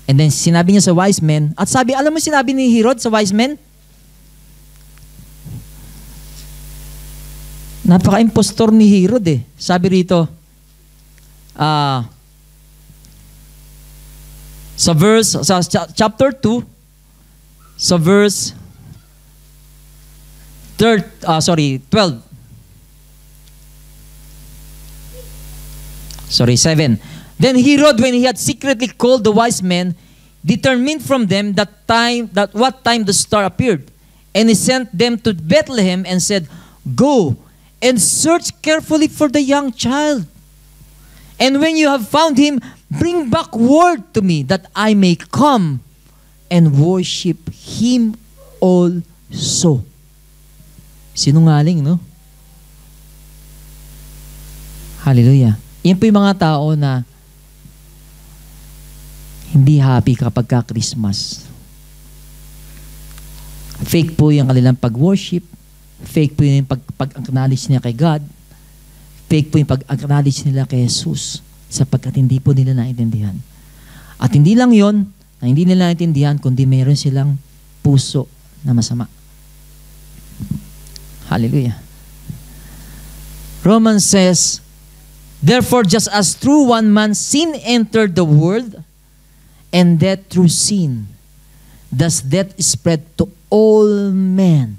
And then sinabi niya sa wise men, at sabi, alam mo sinabi ni Herod sa wise men? Napaka-impostor ni Herod eh. Sabi rito, sa chapter 2, sa verse 12. 7. Then Herod, when he had secretly called the wise men, determined from them what time the star appeared. And he sent them to Bethlehem and said, go and search carefully for the young child. And when you have found him, bring back word to me that I may come and worship him also. Sinungaling, no? Hallelujah. Yan po yung mga tao na hindi happy kapag ka-Christmas. Fake po yung kanilang pag-worship. Fake po yung pag-acknowledge nila kay God. Fake po yung pag-acknowledge nila kay Jesus sapagkat hindi po nila naintindihan. At hindi lang yon na hindi nila naintindihan, kundi mayroon silang puso na masama. Hallelujah. Romans says, therefore, just as through one man sin entered the world, and death through sin, thus death spread to all men,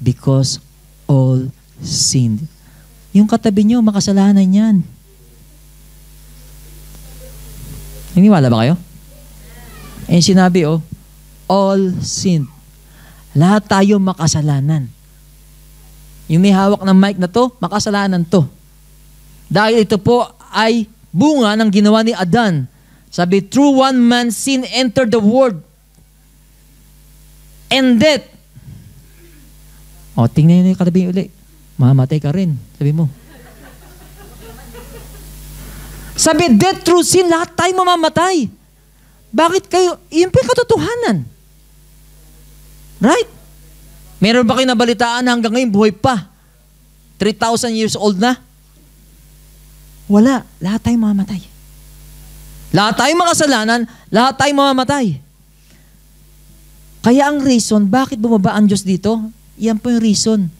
because all sinned. Yung katabi nyo, makasalanan yan. Niniwala ba kayo? Eh sinabi, all sinned. Lahat tayo makasalanan. Yung may hawak ng mic na to, makasalanan to. Dahil ito po ay bunga ng ginawa ni Adan. Sabi, through one man sin entered the world. And death. Tingnan nyo yung katabi uli. Mamatay ka rin. Sabi mo. Sabi, death through sin, lahat tayo mamamatay. Bakit kayo? Iyon po yung katotohanan. Right? Meron ba kayo nabalitaan hanggang ngayon buhay pa? 3,000 years old na? Wala. Lahat tayo mamamatay. Lahat tayo makasalanan, lahat tayo mamamatay. Kaya ang reason, bakit bumaba ang Diyos dito? Yan po yung reason.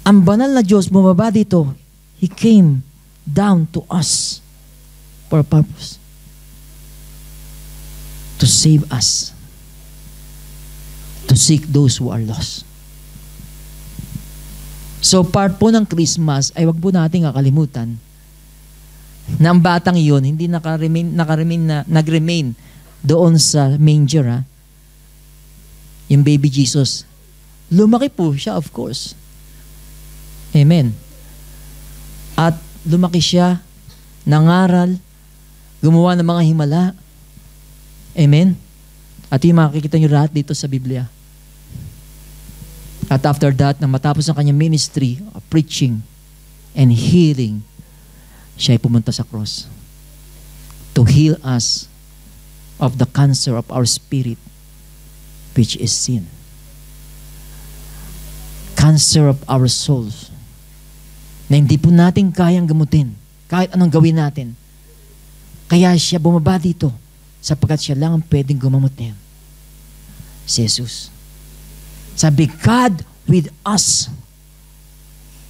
Ang banal na Diyos bumaba dito. He came down to us for a purpose. To save us. seek those who are lost. So part po ng Christmas ay wag po nating kakalimutan na ang batang iyon hindi nag-remain doon sa manger, ha? Yung baby Jesus. Lumaki po siya, of course. Amen. At lumaki siya, nangaral, gumawa ng mga himala. Amen. At yung makikita nyo lahat dito sa Biblia. At after that, na matapos ang kanyang ministry of preaching and healing, siya ay pumunta sa cross to heal us of the cancer of our spirit, which is sin. Cancer of our souls na hindi po natin kayang gamutin kahit anong gawin natin. Kaya siya bumaba dito sapagkat siya lang ang pwedeng gumamot niya. Si Jesus. Sabi, God with us.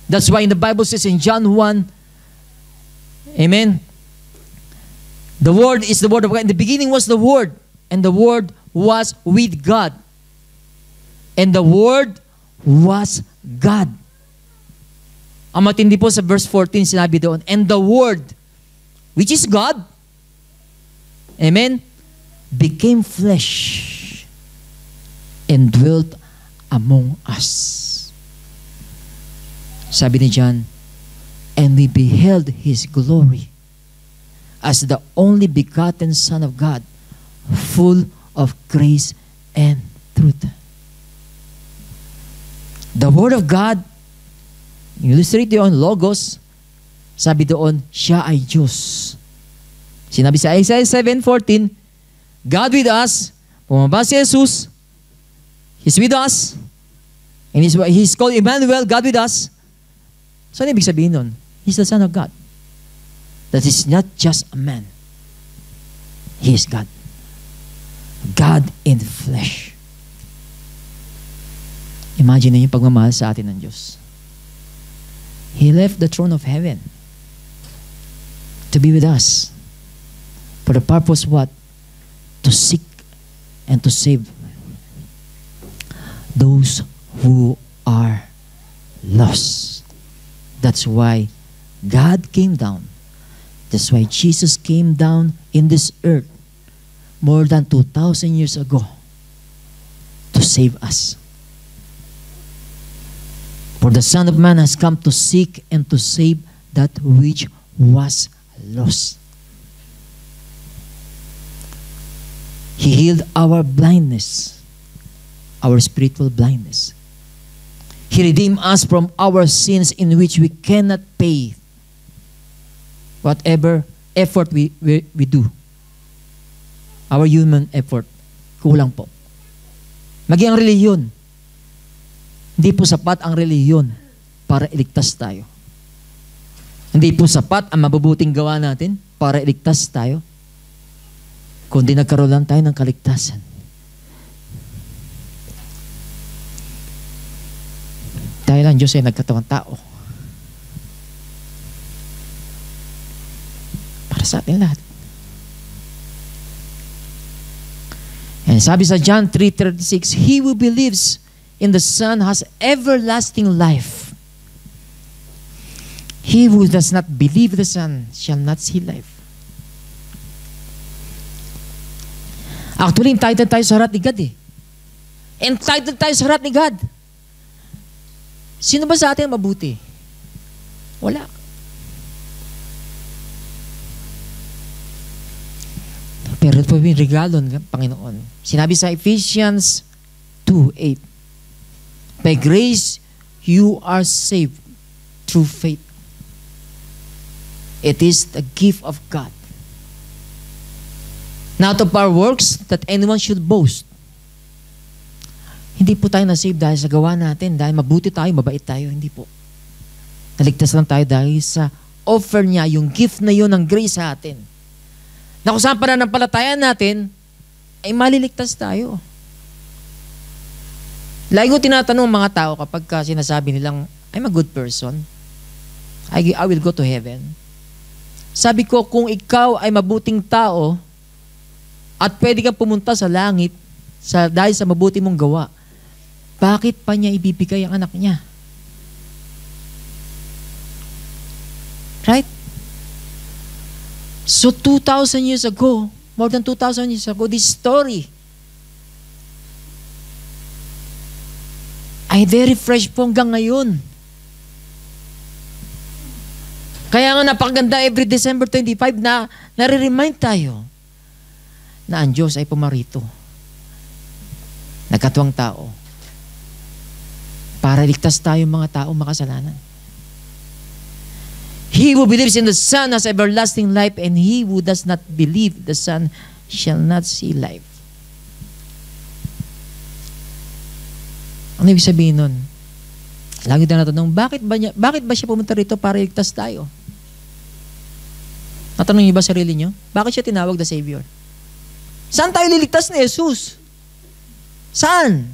That's why in the Bible says in John 1, amen, the Word is the Word of God. In the beginning was the Word, and the Word was with God. And the Word was God. Ang matindi po sa verse 14, sinabi doon, and the Word, which is God, amen, became flesh and dwelt among us. Sabi ni John, and we beheld His glory as the only begotten Son of God, full of grace and truth. The Word of God, illustrate doon, Logos, sabi doon, siya ay Diyos. Sinabi sa Isaiah 7:14, God with us, pumaba si Jesus, He's with us, and He's called Emmanuel, God with us. So ano ibig sabihin nun? He's the Son of God. That is not just a man. He is God. God in flesh. Imagine niyo yung pagmamahal sa atin ng Diyos. He left the throne of heaven to be with us. For the purpose what? To seek and to save those who are lost. That's why God came down. That's why Jesus came down in this earth more than 2,000 years ago to save us. For the Son of Man has come to seek and to save that which was lost. He healed our blindness, our spiritual blindness. He redeemed us from our sins in which we cannot pay whatever effort we do. Our human effort, kulang po. Maging ang reliyon, hindi po sapat ang reliyon para iligtas tayo. Hindi po sapat ang mabubuting gawa natin para iligtas tayo. Kundi nagkaroon lang tayo ng kaligtasan. Dahil ang Diyos ay nagkatawang tao. Para sa atin lahat. And sabi sa John 3:36, He who believes in the Son has everlasting life. He who does not believe the Son shall not see life. Actually, entitled tayo sa harap ni God eh. Entitled tayo sa harap ni God. Sino ba sa atin mabuti? Wala. Pero ito po yung regalo ng Panginoon. Sinabi sa Ephesians 2:8, by grace you are saved through faith. It is the gift of God. Not of our works that anyone should boast. Hindi po tayo na-save dahil sa gawa natin, dahil mabuti tayo, mabait tayo. Hindi po. Naligtas lang tayo dahil sa offer niya, yung gift na yun ng grace sa atin. Na kung saan pananampalataya natin, ay maliligtas tayo. Lagi ko tinatanong mga tao kapag sinasabi nilang, I'm a good person. I will go to heaven. Sabi ko, kung ikaw ay mabuting tao at pwede kang pumunta sa langit dahil sa mabuti mong gawa, Bakit pa niya ibibigay ang anak niya? Right? So 2,000 years ago, more than 2,000 years ago, this story ay very fresh po hanggang ngayon. Kaya nga napakaganda every December 25 na nare-remind tayo na ang Diyos ay pumarito. Nagkatuwang tao. Para ligtas tayo mga tao makasalanan. He who believes in the Son has everlasting life, and he who does not believe the Son shall not see life. Ano ibig sabihin nun? Lagi na natanong, bakit ba siya pumunta rito para ligtas tayo? Natanong niyo ba sarili niyo? Bakit siya tinawag na Savior? Saan tayo liligtas ni Jesus? Saan?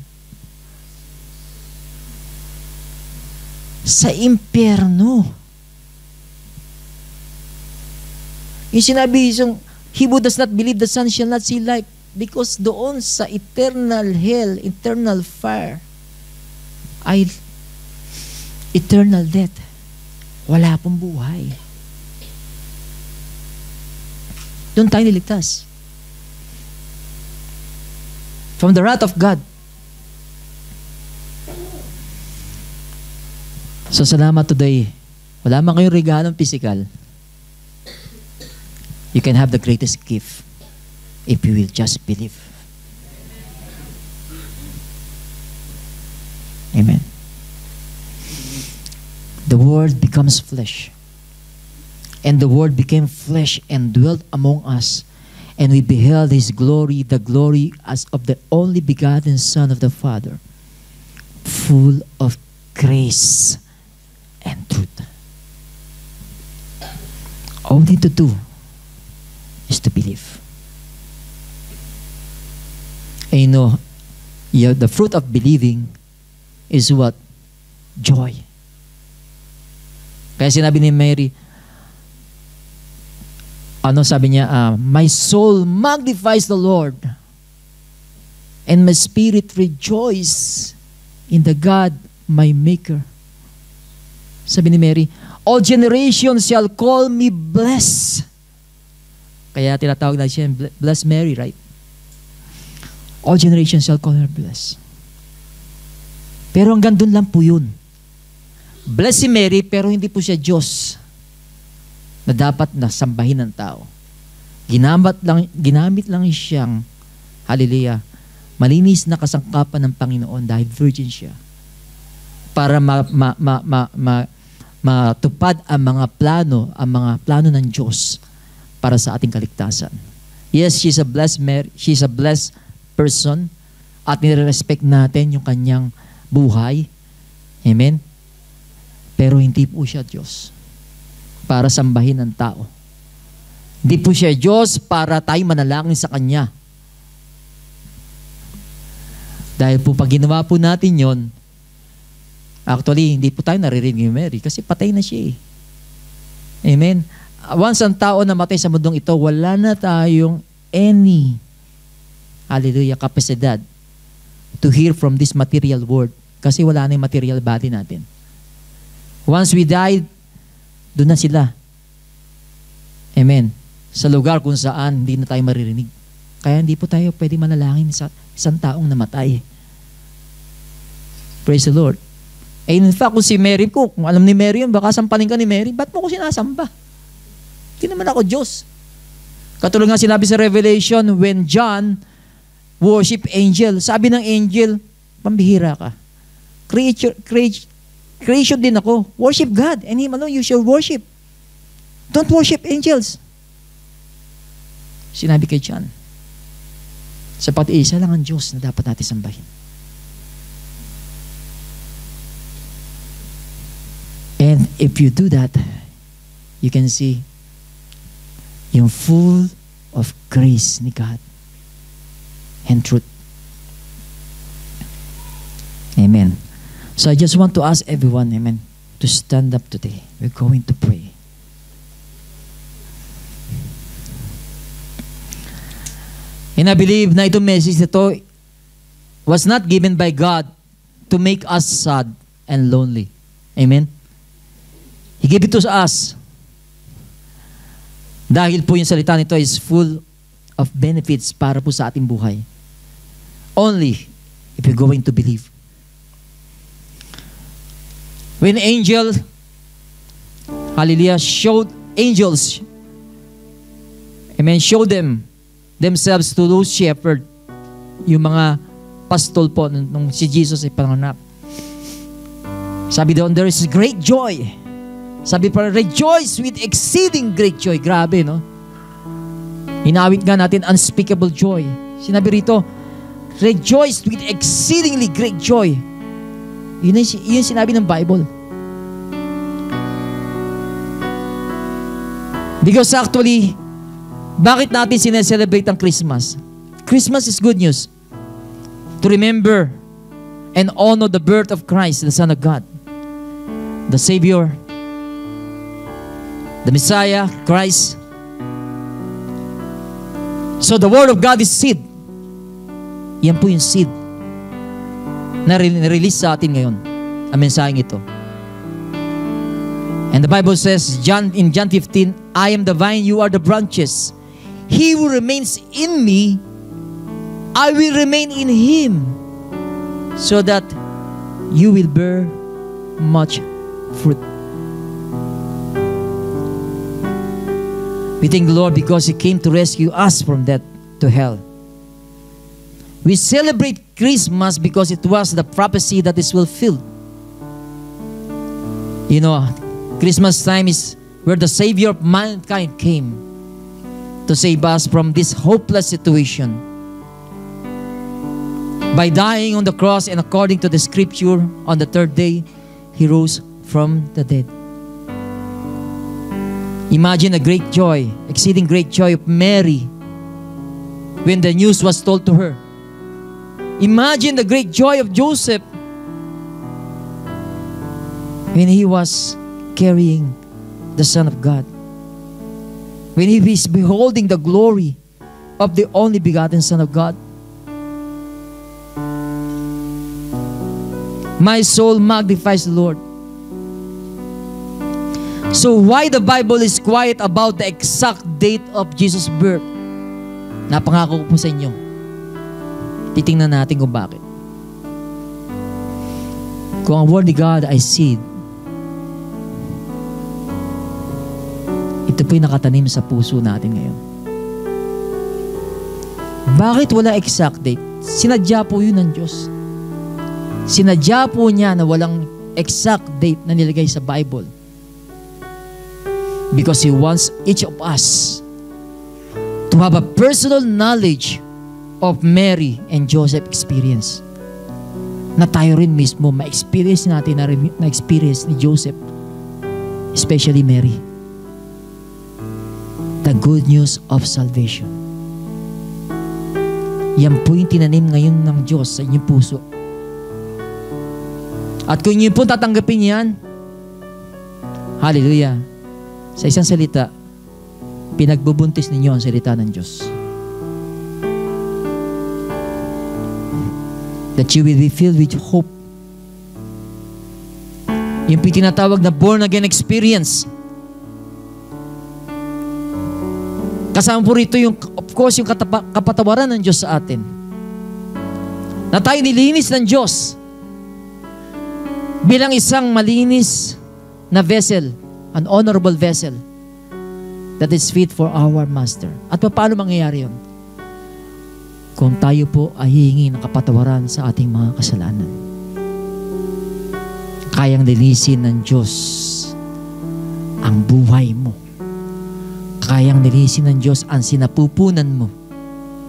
Sa impyerno. Yung sinabi, he who does not believe the Son shall not see life, because doon sa eternal hell, eternal fire, ay eternal death. Wala pong buhay. Doon tayo niligtas. From the wrath of God. So salamat today. Wala man kayong regalong physical. You can have the greatest gift if you will just believe. Amen. The Word becomes flesh. And the Word became flesh and dwelt among us. And we beheld His glory, the glory as of the only begotten Son of the Father, full of grace and truth. All we need to do is to believe. And you know, the fruit of believing is what? Joy. Kaya sinabi ni Mary, ano sabi niya? My soul magnifies the Lord, and my spirit rejoice in the God, my Maker. Sabi ni Mary, all generations shall call me blessed. Kaya tinatawag na siya, Blessed Mary, right? All generations shall call her blessed. Pero hanggang doon lang po yun. Blessed si Mary, pero hindi po siya Diyos na dapat nasambahin ng tao. Ginamit lang siyang, hallelujah, malinis na kasangkapan ng Panginoon dahil virgin siya. Para matupad ang mga plano ng Diyos para sa ating kaligtasan. Yes, she's a blessed Mary, she's a blessed person, at nire-respect natin yung kanyang buhay. Amen? Pero hindi po siya Diyos para sambahin ng tao. Hindi po siya Diyos para tayo manalangin sa Kanya. Dahil po pag ginawa po natin yon, actually, hindi po tayo naririnig ni Mary kasi patay na siya eh. Amen? Once ang tao na matay sa mundong ito, wala na tayong any, hallelujah, kapasidad to hear from this material world kasi wala na yung material body natin. Once we died, doon na sila. Amen. Sa lugar kung saan hindi na tayo maririnig. Kaya hindi po tayo pwede manalangin sa isang taong namatay. Praise the Lord. In fact, kung si Mary ko, kung alam ni Mary yun, baka sampaling ka ni Mary, ba't mo ko sinasamba? Hindi naman ako Diyos. Katulad nga sinabi sa Revelation, when John worship angel, sabi ng angel, pambihira ka. Creation din ako. Worship God and Him alone you shall worship. Don't worship angels. Sinabi kay John. Sapat isa lang ang Diyos na dapat natin sambahin. And if you do that, you can see yung full of grace ni God and truth. Amen. So I just want to ask everyone, amen, to stand up today. We're going to pray. And I believe na itong message na ito was not given by God to make us sad and lonely. Amen? He gave it to us. Dahil po yung salita nito is full of benefits para po sa ating buhay. Only if you're going to believe. When angel, hallelujah, showed angels, amen, showed themselves to those shepherd, yung mga pastol po nung si Jesus ay panganap. Sabi doon, there is great joy. Sabi pa, rejoice with exceeding great joy. Grabe, no? Inawit nga natin, unspeakable joy. Sinabi rito, rejoice with exceedingly great joy. Yun sinabi ng Bible. Because actually, bakit natin sineselebrate ang Christmas? Christmas is good news. To remember and honor the birth of Christ, the Son of God. The Savior, the Messiah, Christ. So the Word of God is seed. Yan po yung seed na release sa atin ngayon. Ang mensaheng ito. And the Bible says in John 15, I am the vine, you are the branches. He who remains in me, I will remain in him, so that you will bear much fruit. We thank the Lord because He came to rescue us from death to hell. We celebrate Christmas because it was the prophecy that is fulfilled. You know, Christmas time is where the Savior of mankind came to save us from this hopeless situation. By dying on the cross and according to the scripture, on the third day, He rose from the dead. Imagine the great joy, exceeding great joy of Mary when the news was told to her. Imagine the great joy of Joseph when he was carrying the Son of God. When he was beholding the glory of the only begotten Son of God. My soul magnifies the Lord. So why the Bible is quiet about the exact date of Jesus' birth? Napangako ko po sa inyo. Titingnan natin kung bakit. Kung ang Word ni God ay seed, ito po'y nakatanim sa puso natin ngayon. Bakit wala exact date? Sinadya po yun ng Diyos. Sinadya po niya na walang exact date na nilagay sa Bible. Because He wants each of us to have a personal knowledge of Mary and Joseph experience. Na tayo rin mismo ma-experience natin na experience ni Joseph, especially Mary. The good news of salvation. Yan po yung tinanim ngayon ng Diyos sa inyong puso. At kung inyo po tatanggapin yan, hallelujah, sa isang salita, pinagbubuntis ninyo ang salita ng Diyos. That you will be filled with hope. Yung tinatawag na born again experience. Kasama po rito yung, of course, yung kapatawaran ng Diyos sa atin. Na tayo nilinis ng Diyos bilang isang malinis na vessel, an honorable vessel that is fit for our Master. At paano mangyayari yun? Kung tayo po ay hihingi ng kapatawaran sa ating mga kasalanan. Kayang linisin ng Diyos ang buhay mo. Kayang linisin ng Diyos ang sinapupunan mo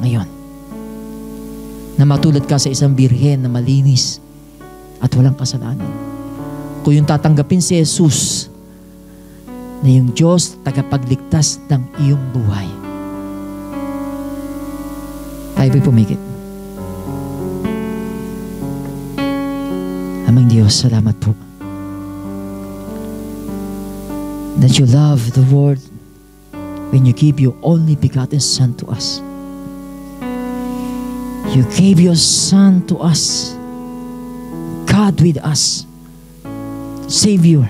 ngayon. Na matulad ka sa isang birhen na malinis at walang kasalanan. Kung yung tatanggapin si Jesus na yung Diyos tagapagligtas ng iyong buhay. Tayo po'y pumikit. Amang Diyos, salamat po. That you love the world when you give your only begotten Son to us. You gave your Son to us. God with us, Savior,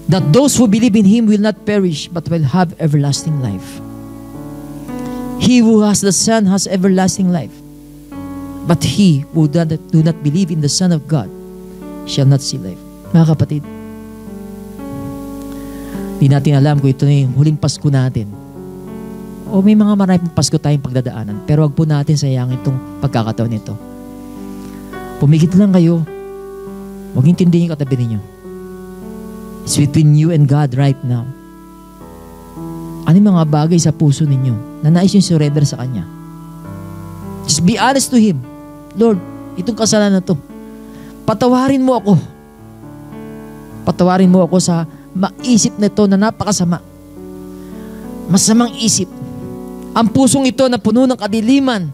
that those who believe in Him will not perish but will have everlasting life. He who has the Son has everlasting life, but he who do not believe in the Son of God shall not see life. Mga kapatid, di natin alam kung ito na yung huling Pasko natin. O may mga maraming Pasko tayong pagdadaanan, pero wag po natin sayangin itong pagkakataon nito. Pumikit lang kayo. Huwag intindihin yung katabi ninyo. It's between you and God right now. Ano yung mga bagay sa puso ninyo na nais yung surrender sa Kanya? Just be honest to Him. Lord, itong kasalanan na to, patawarin mo ako. Patawarin mo ako sa maisip na ito na napakasama. Masamang isip. Ang pusong ito na puno ng kadiliman.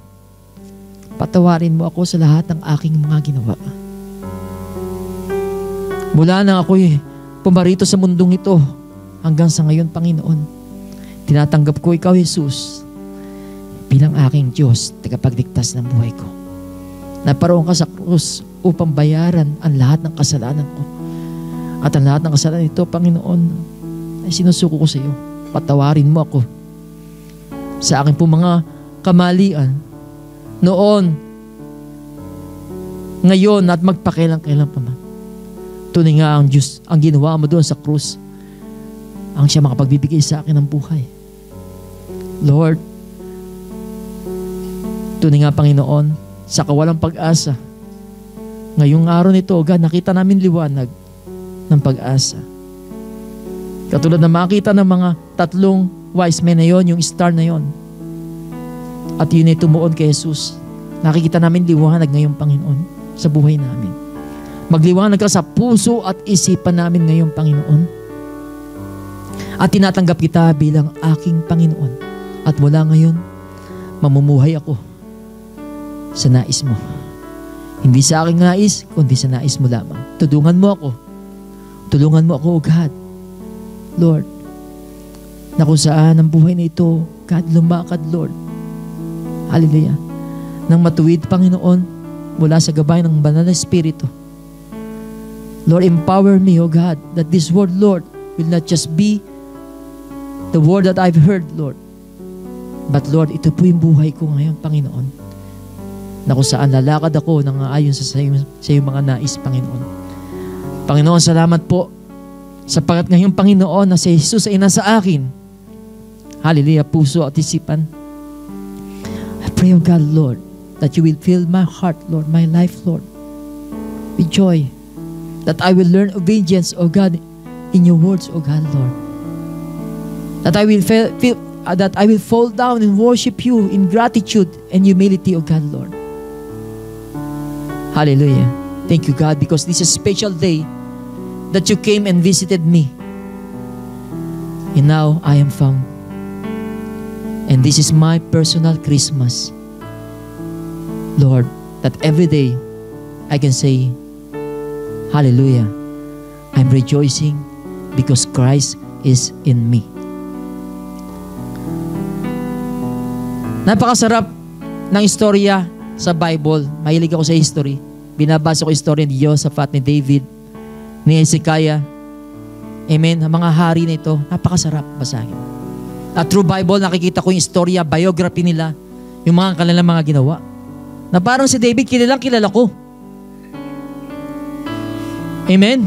Patawarin mo ako sa lahat ng aking mga ginawa. Mula nang ako'y pumarito sa mundong ito hanggang sa ngayon, Panginoon, tinatanggap ko Ikaw, Jesus, bilang aking Diyos, tagapagligtas ng buhay ko. Naparoon ka sa krus upang bayaran ang lahat ng kasalanan ko. At ang lahat ng kasalanan ito, Panginoon, ay sinusuko ko sa iyo. Patawarin mo ako sa aking po mga kamalian noon, ngayon, at magpakailang-kailan pa man. Tunay nga ang Diyos, ang ginawa mo doon sa krus, ang siya makapagbibigay sa akin ng buhay. Lord, tunay nga, Panginoon, sa kawalang pag-asa, ngayong araw nito, God, nakita namin liwanag ng pag-asa. Katulad na makita ng mga 3 wise men na yon, yung star na yon. At yun ay tumuon kay Jesus. Nakikita namin liwanag ngayong Panginoon sa buhay namin. Magliwanag ka sa puso at isipan namin ngayong Panginoon. At tinatanggap kita bilang aking Panginoon. At mula ngayon, mamumuhay ako sa nais mo. Hindi sa aking nais, kundi sa nais mo lamang. Tulungan mo ako. Tulungan mo ako, O God. Lord, na kung saan ang buhay na ito, God, lumakad, Lord. Hallelujah. Nang matuwid, Panginoon, mula sa gabay ng Banal na Espiritu. Lord, empower me, O God, that this word, Lord, will not just be the word that I've heard, Lord. But Lord, ito po yung buhay ko ngayon, Panginoon. Na kung saan lalakad ako nang ayon sa iyong mga nais, Panginoon. Panginoon, salamat po sapagat ngayong Panginoon na si Jesus ay nasa akin. Hallelujah, puso at isipan. I pray, O God, Lord, that you will fill my heart, Lord, my life, Lord, with joy. That I will learn obedience, O God, in your words, O God, Lord. That I will that I will fall down and worship you in gratitude and humility, O God, Lord. Hallelujah. Thank you, God, because this is a special day that you came and visited me. And now I am found. And this is my personal Christmas. Lord, that every day I can say, Hallelujah. I'm rejoicing because Christ is in me. Napakasarap ng istorya sa Bible. Mahilig ako sa history. Binabasa ko istorya ni Josaphat, ni David, ni Hezekiah. Amen. Ang mga hari na ito, napakasarap basahin. At through Bible, nakikita ko yung istorya, biography nila, yung mga kanilang mga ginawa. Na parang si David, kilalang kilala ko. Amen.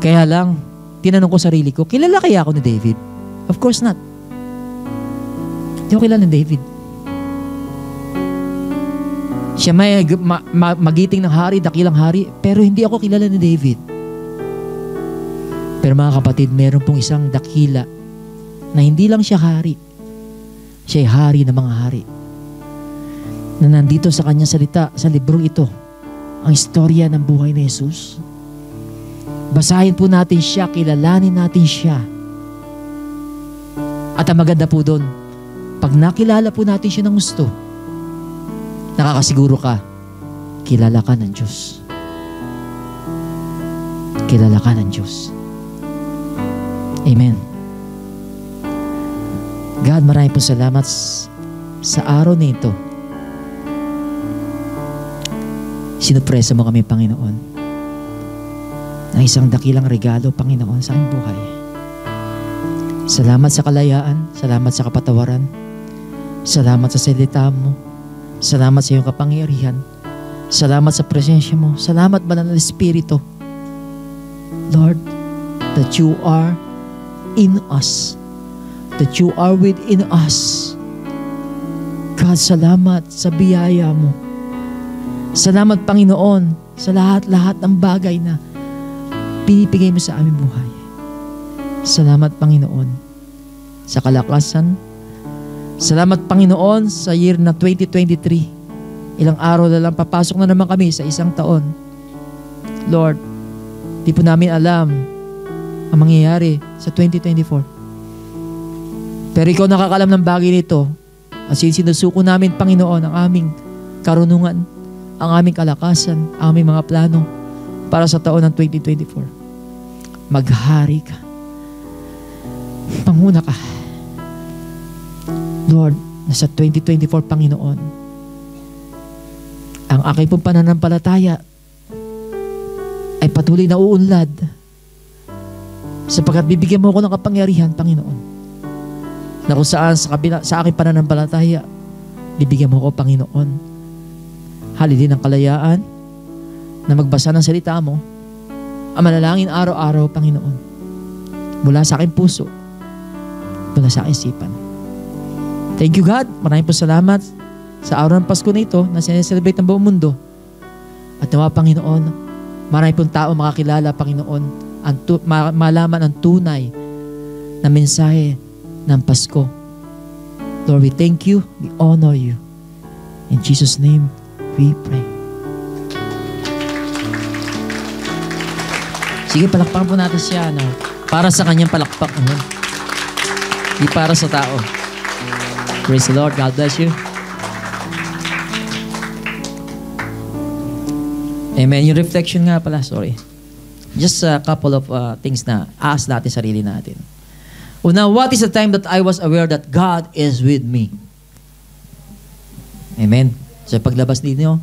Kaya lang, tinanong ko sarili ko, kilala kaya ako ni David? Of course not. Hindi ko kilala ni David. Siya may magiting ng hari, dakilang hari, pero hindi ako kilala ni David. Pero mga kapatid, meron pong isang dakila na hindi lang siya hari. Siya ay hari ng mga hari. Na nandito sa kanyang salita, sa librong ito, ang istorya ng buhay ni Jesus. Basahin po natin siya, kilalanin natin siya. At ang maganda po doon, pag nakilala po natin siya ng gusto, nakakasiguro ka, kilala ka ng Diyos. Kilala ka ng Diyos. Amen. God, maraming po salamat sa araw na ito. Sinupresa mo kami, Panginoon, ng isang dakilang regalo, Panginoon, sa aming buhay. Salamat sa kalayaan, salamat sa kapatawaran, salamat sa salita mo, salamat sa iyong kapangyarihan, salamat sa presensya mo, salamat, Banal na Espiritu, Lord, that you are in us, that you are within us. God, salamat sa biyaya mo. Salamat, Panginoon, sa lahat-lahat ng bagay na pinipigay mo sa aming buhay. Salamat, Panginoon, sa kalakasan. Salamat, Panginoon, sa year na 2023. Ilang araw na lang, papasok na naman kami sa isang taon. Lord, di po namin alam ang mangyayari sa 2024. Pero ikaw nakakalam ng bagay nito. At sinusuko namin, Panginoon, ang aming karunungan, ang aming kalakasan, ang aming mga plano para sa taon ng 2024. Maghari ka. Panguna ka. Lord, nasa 2024, Panginoon, ang aking pong pananampalataya ay patuloy na uunlad sapagkat bibigyan mo ako ng kapangyarihan, Panginoon, na kung saan sa aking pananampalataya, bibigyan mo ako, Panginoon, halili ng kalayaan, na magbasa ng salita mo, ang manalangin araw-araw, Panginoon, mula sa aking puso, mula sa aking isipan. Thank you, God. Maraming po salamat sa araw ng Pasko na ito na sineselebrate ng buong mundo. At nawa, Panginoon, maraming pong tao makakilala, Panginoon, malaman ang tunay na mensahe ng Pasko. Lord, we thank you, we honor you. In Jesus' name, we pray. Sige, palakpakan po natin siya. No? Para sa kanyang palakpak. Di para sa tao. Praise the Lord. God bless you. Amen. Yung reflection nga pala, sorry. Just a couple of things na ask natin sarili natin. Una, what is the time that I was aware that God is with me? Amen. So paglabas ninyo,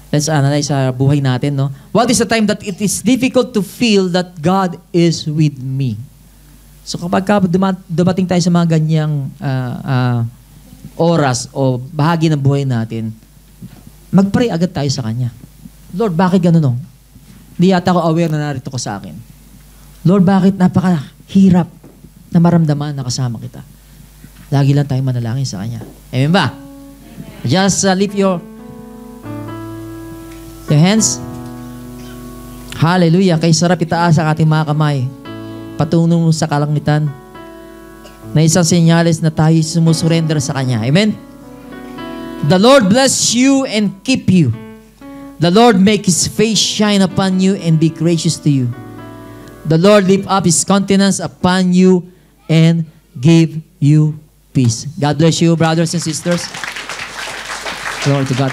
let's analyze sa buhay natin, no? What is the time that it is difficult to feel that God is with me? So kapag dumating tayo sa mga ganyang oras o bahagi ng buhay natin, mag-pray agad tayo sa Kanya. Lord, bakit gano'n, no? Hindi yata ako aware na narito ko sa akin. Lord, bakit napakahirap na maramdaman na kasama kita? Lagi lang tayong manalangin sa Kanya. Amen ba? Just lift your hands. Hallelujah. Kay sarap itaas ang ating mga kamay patungo sa kalangitan na isang senyales na tayo sumusurrender sa Kanya. Amen? The Lord bless you and keep you. The Lord make His face shine upon you and be gracious to you. The Lord lift up His countenance upon you and give you peace. God bless you, brothers and sisters. Glory to God.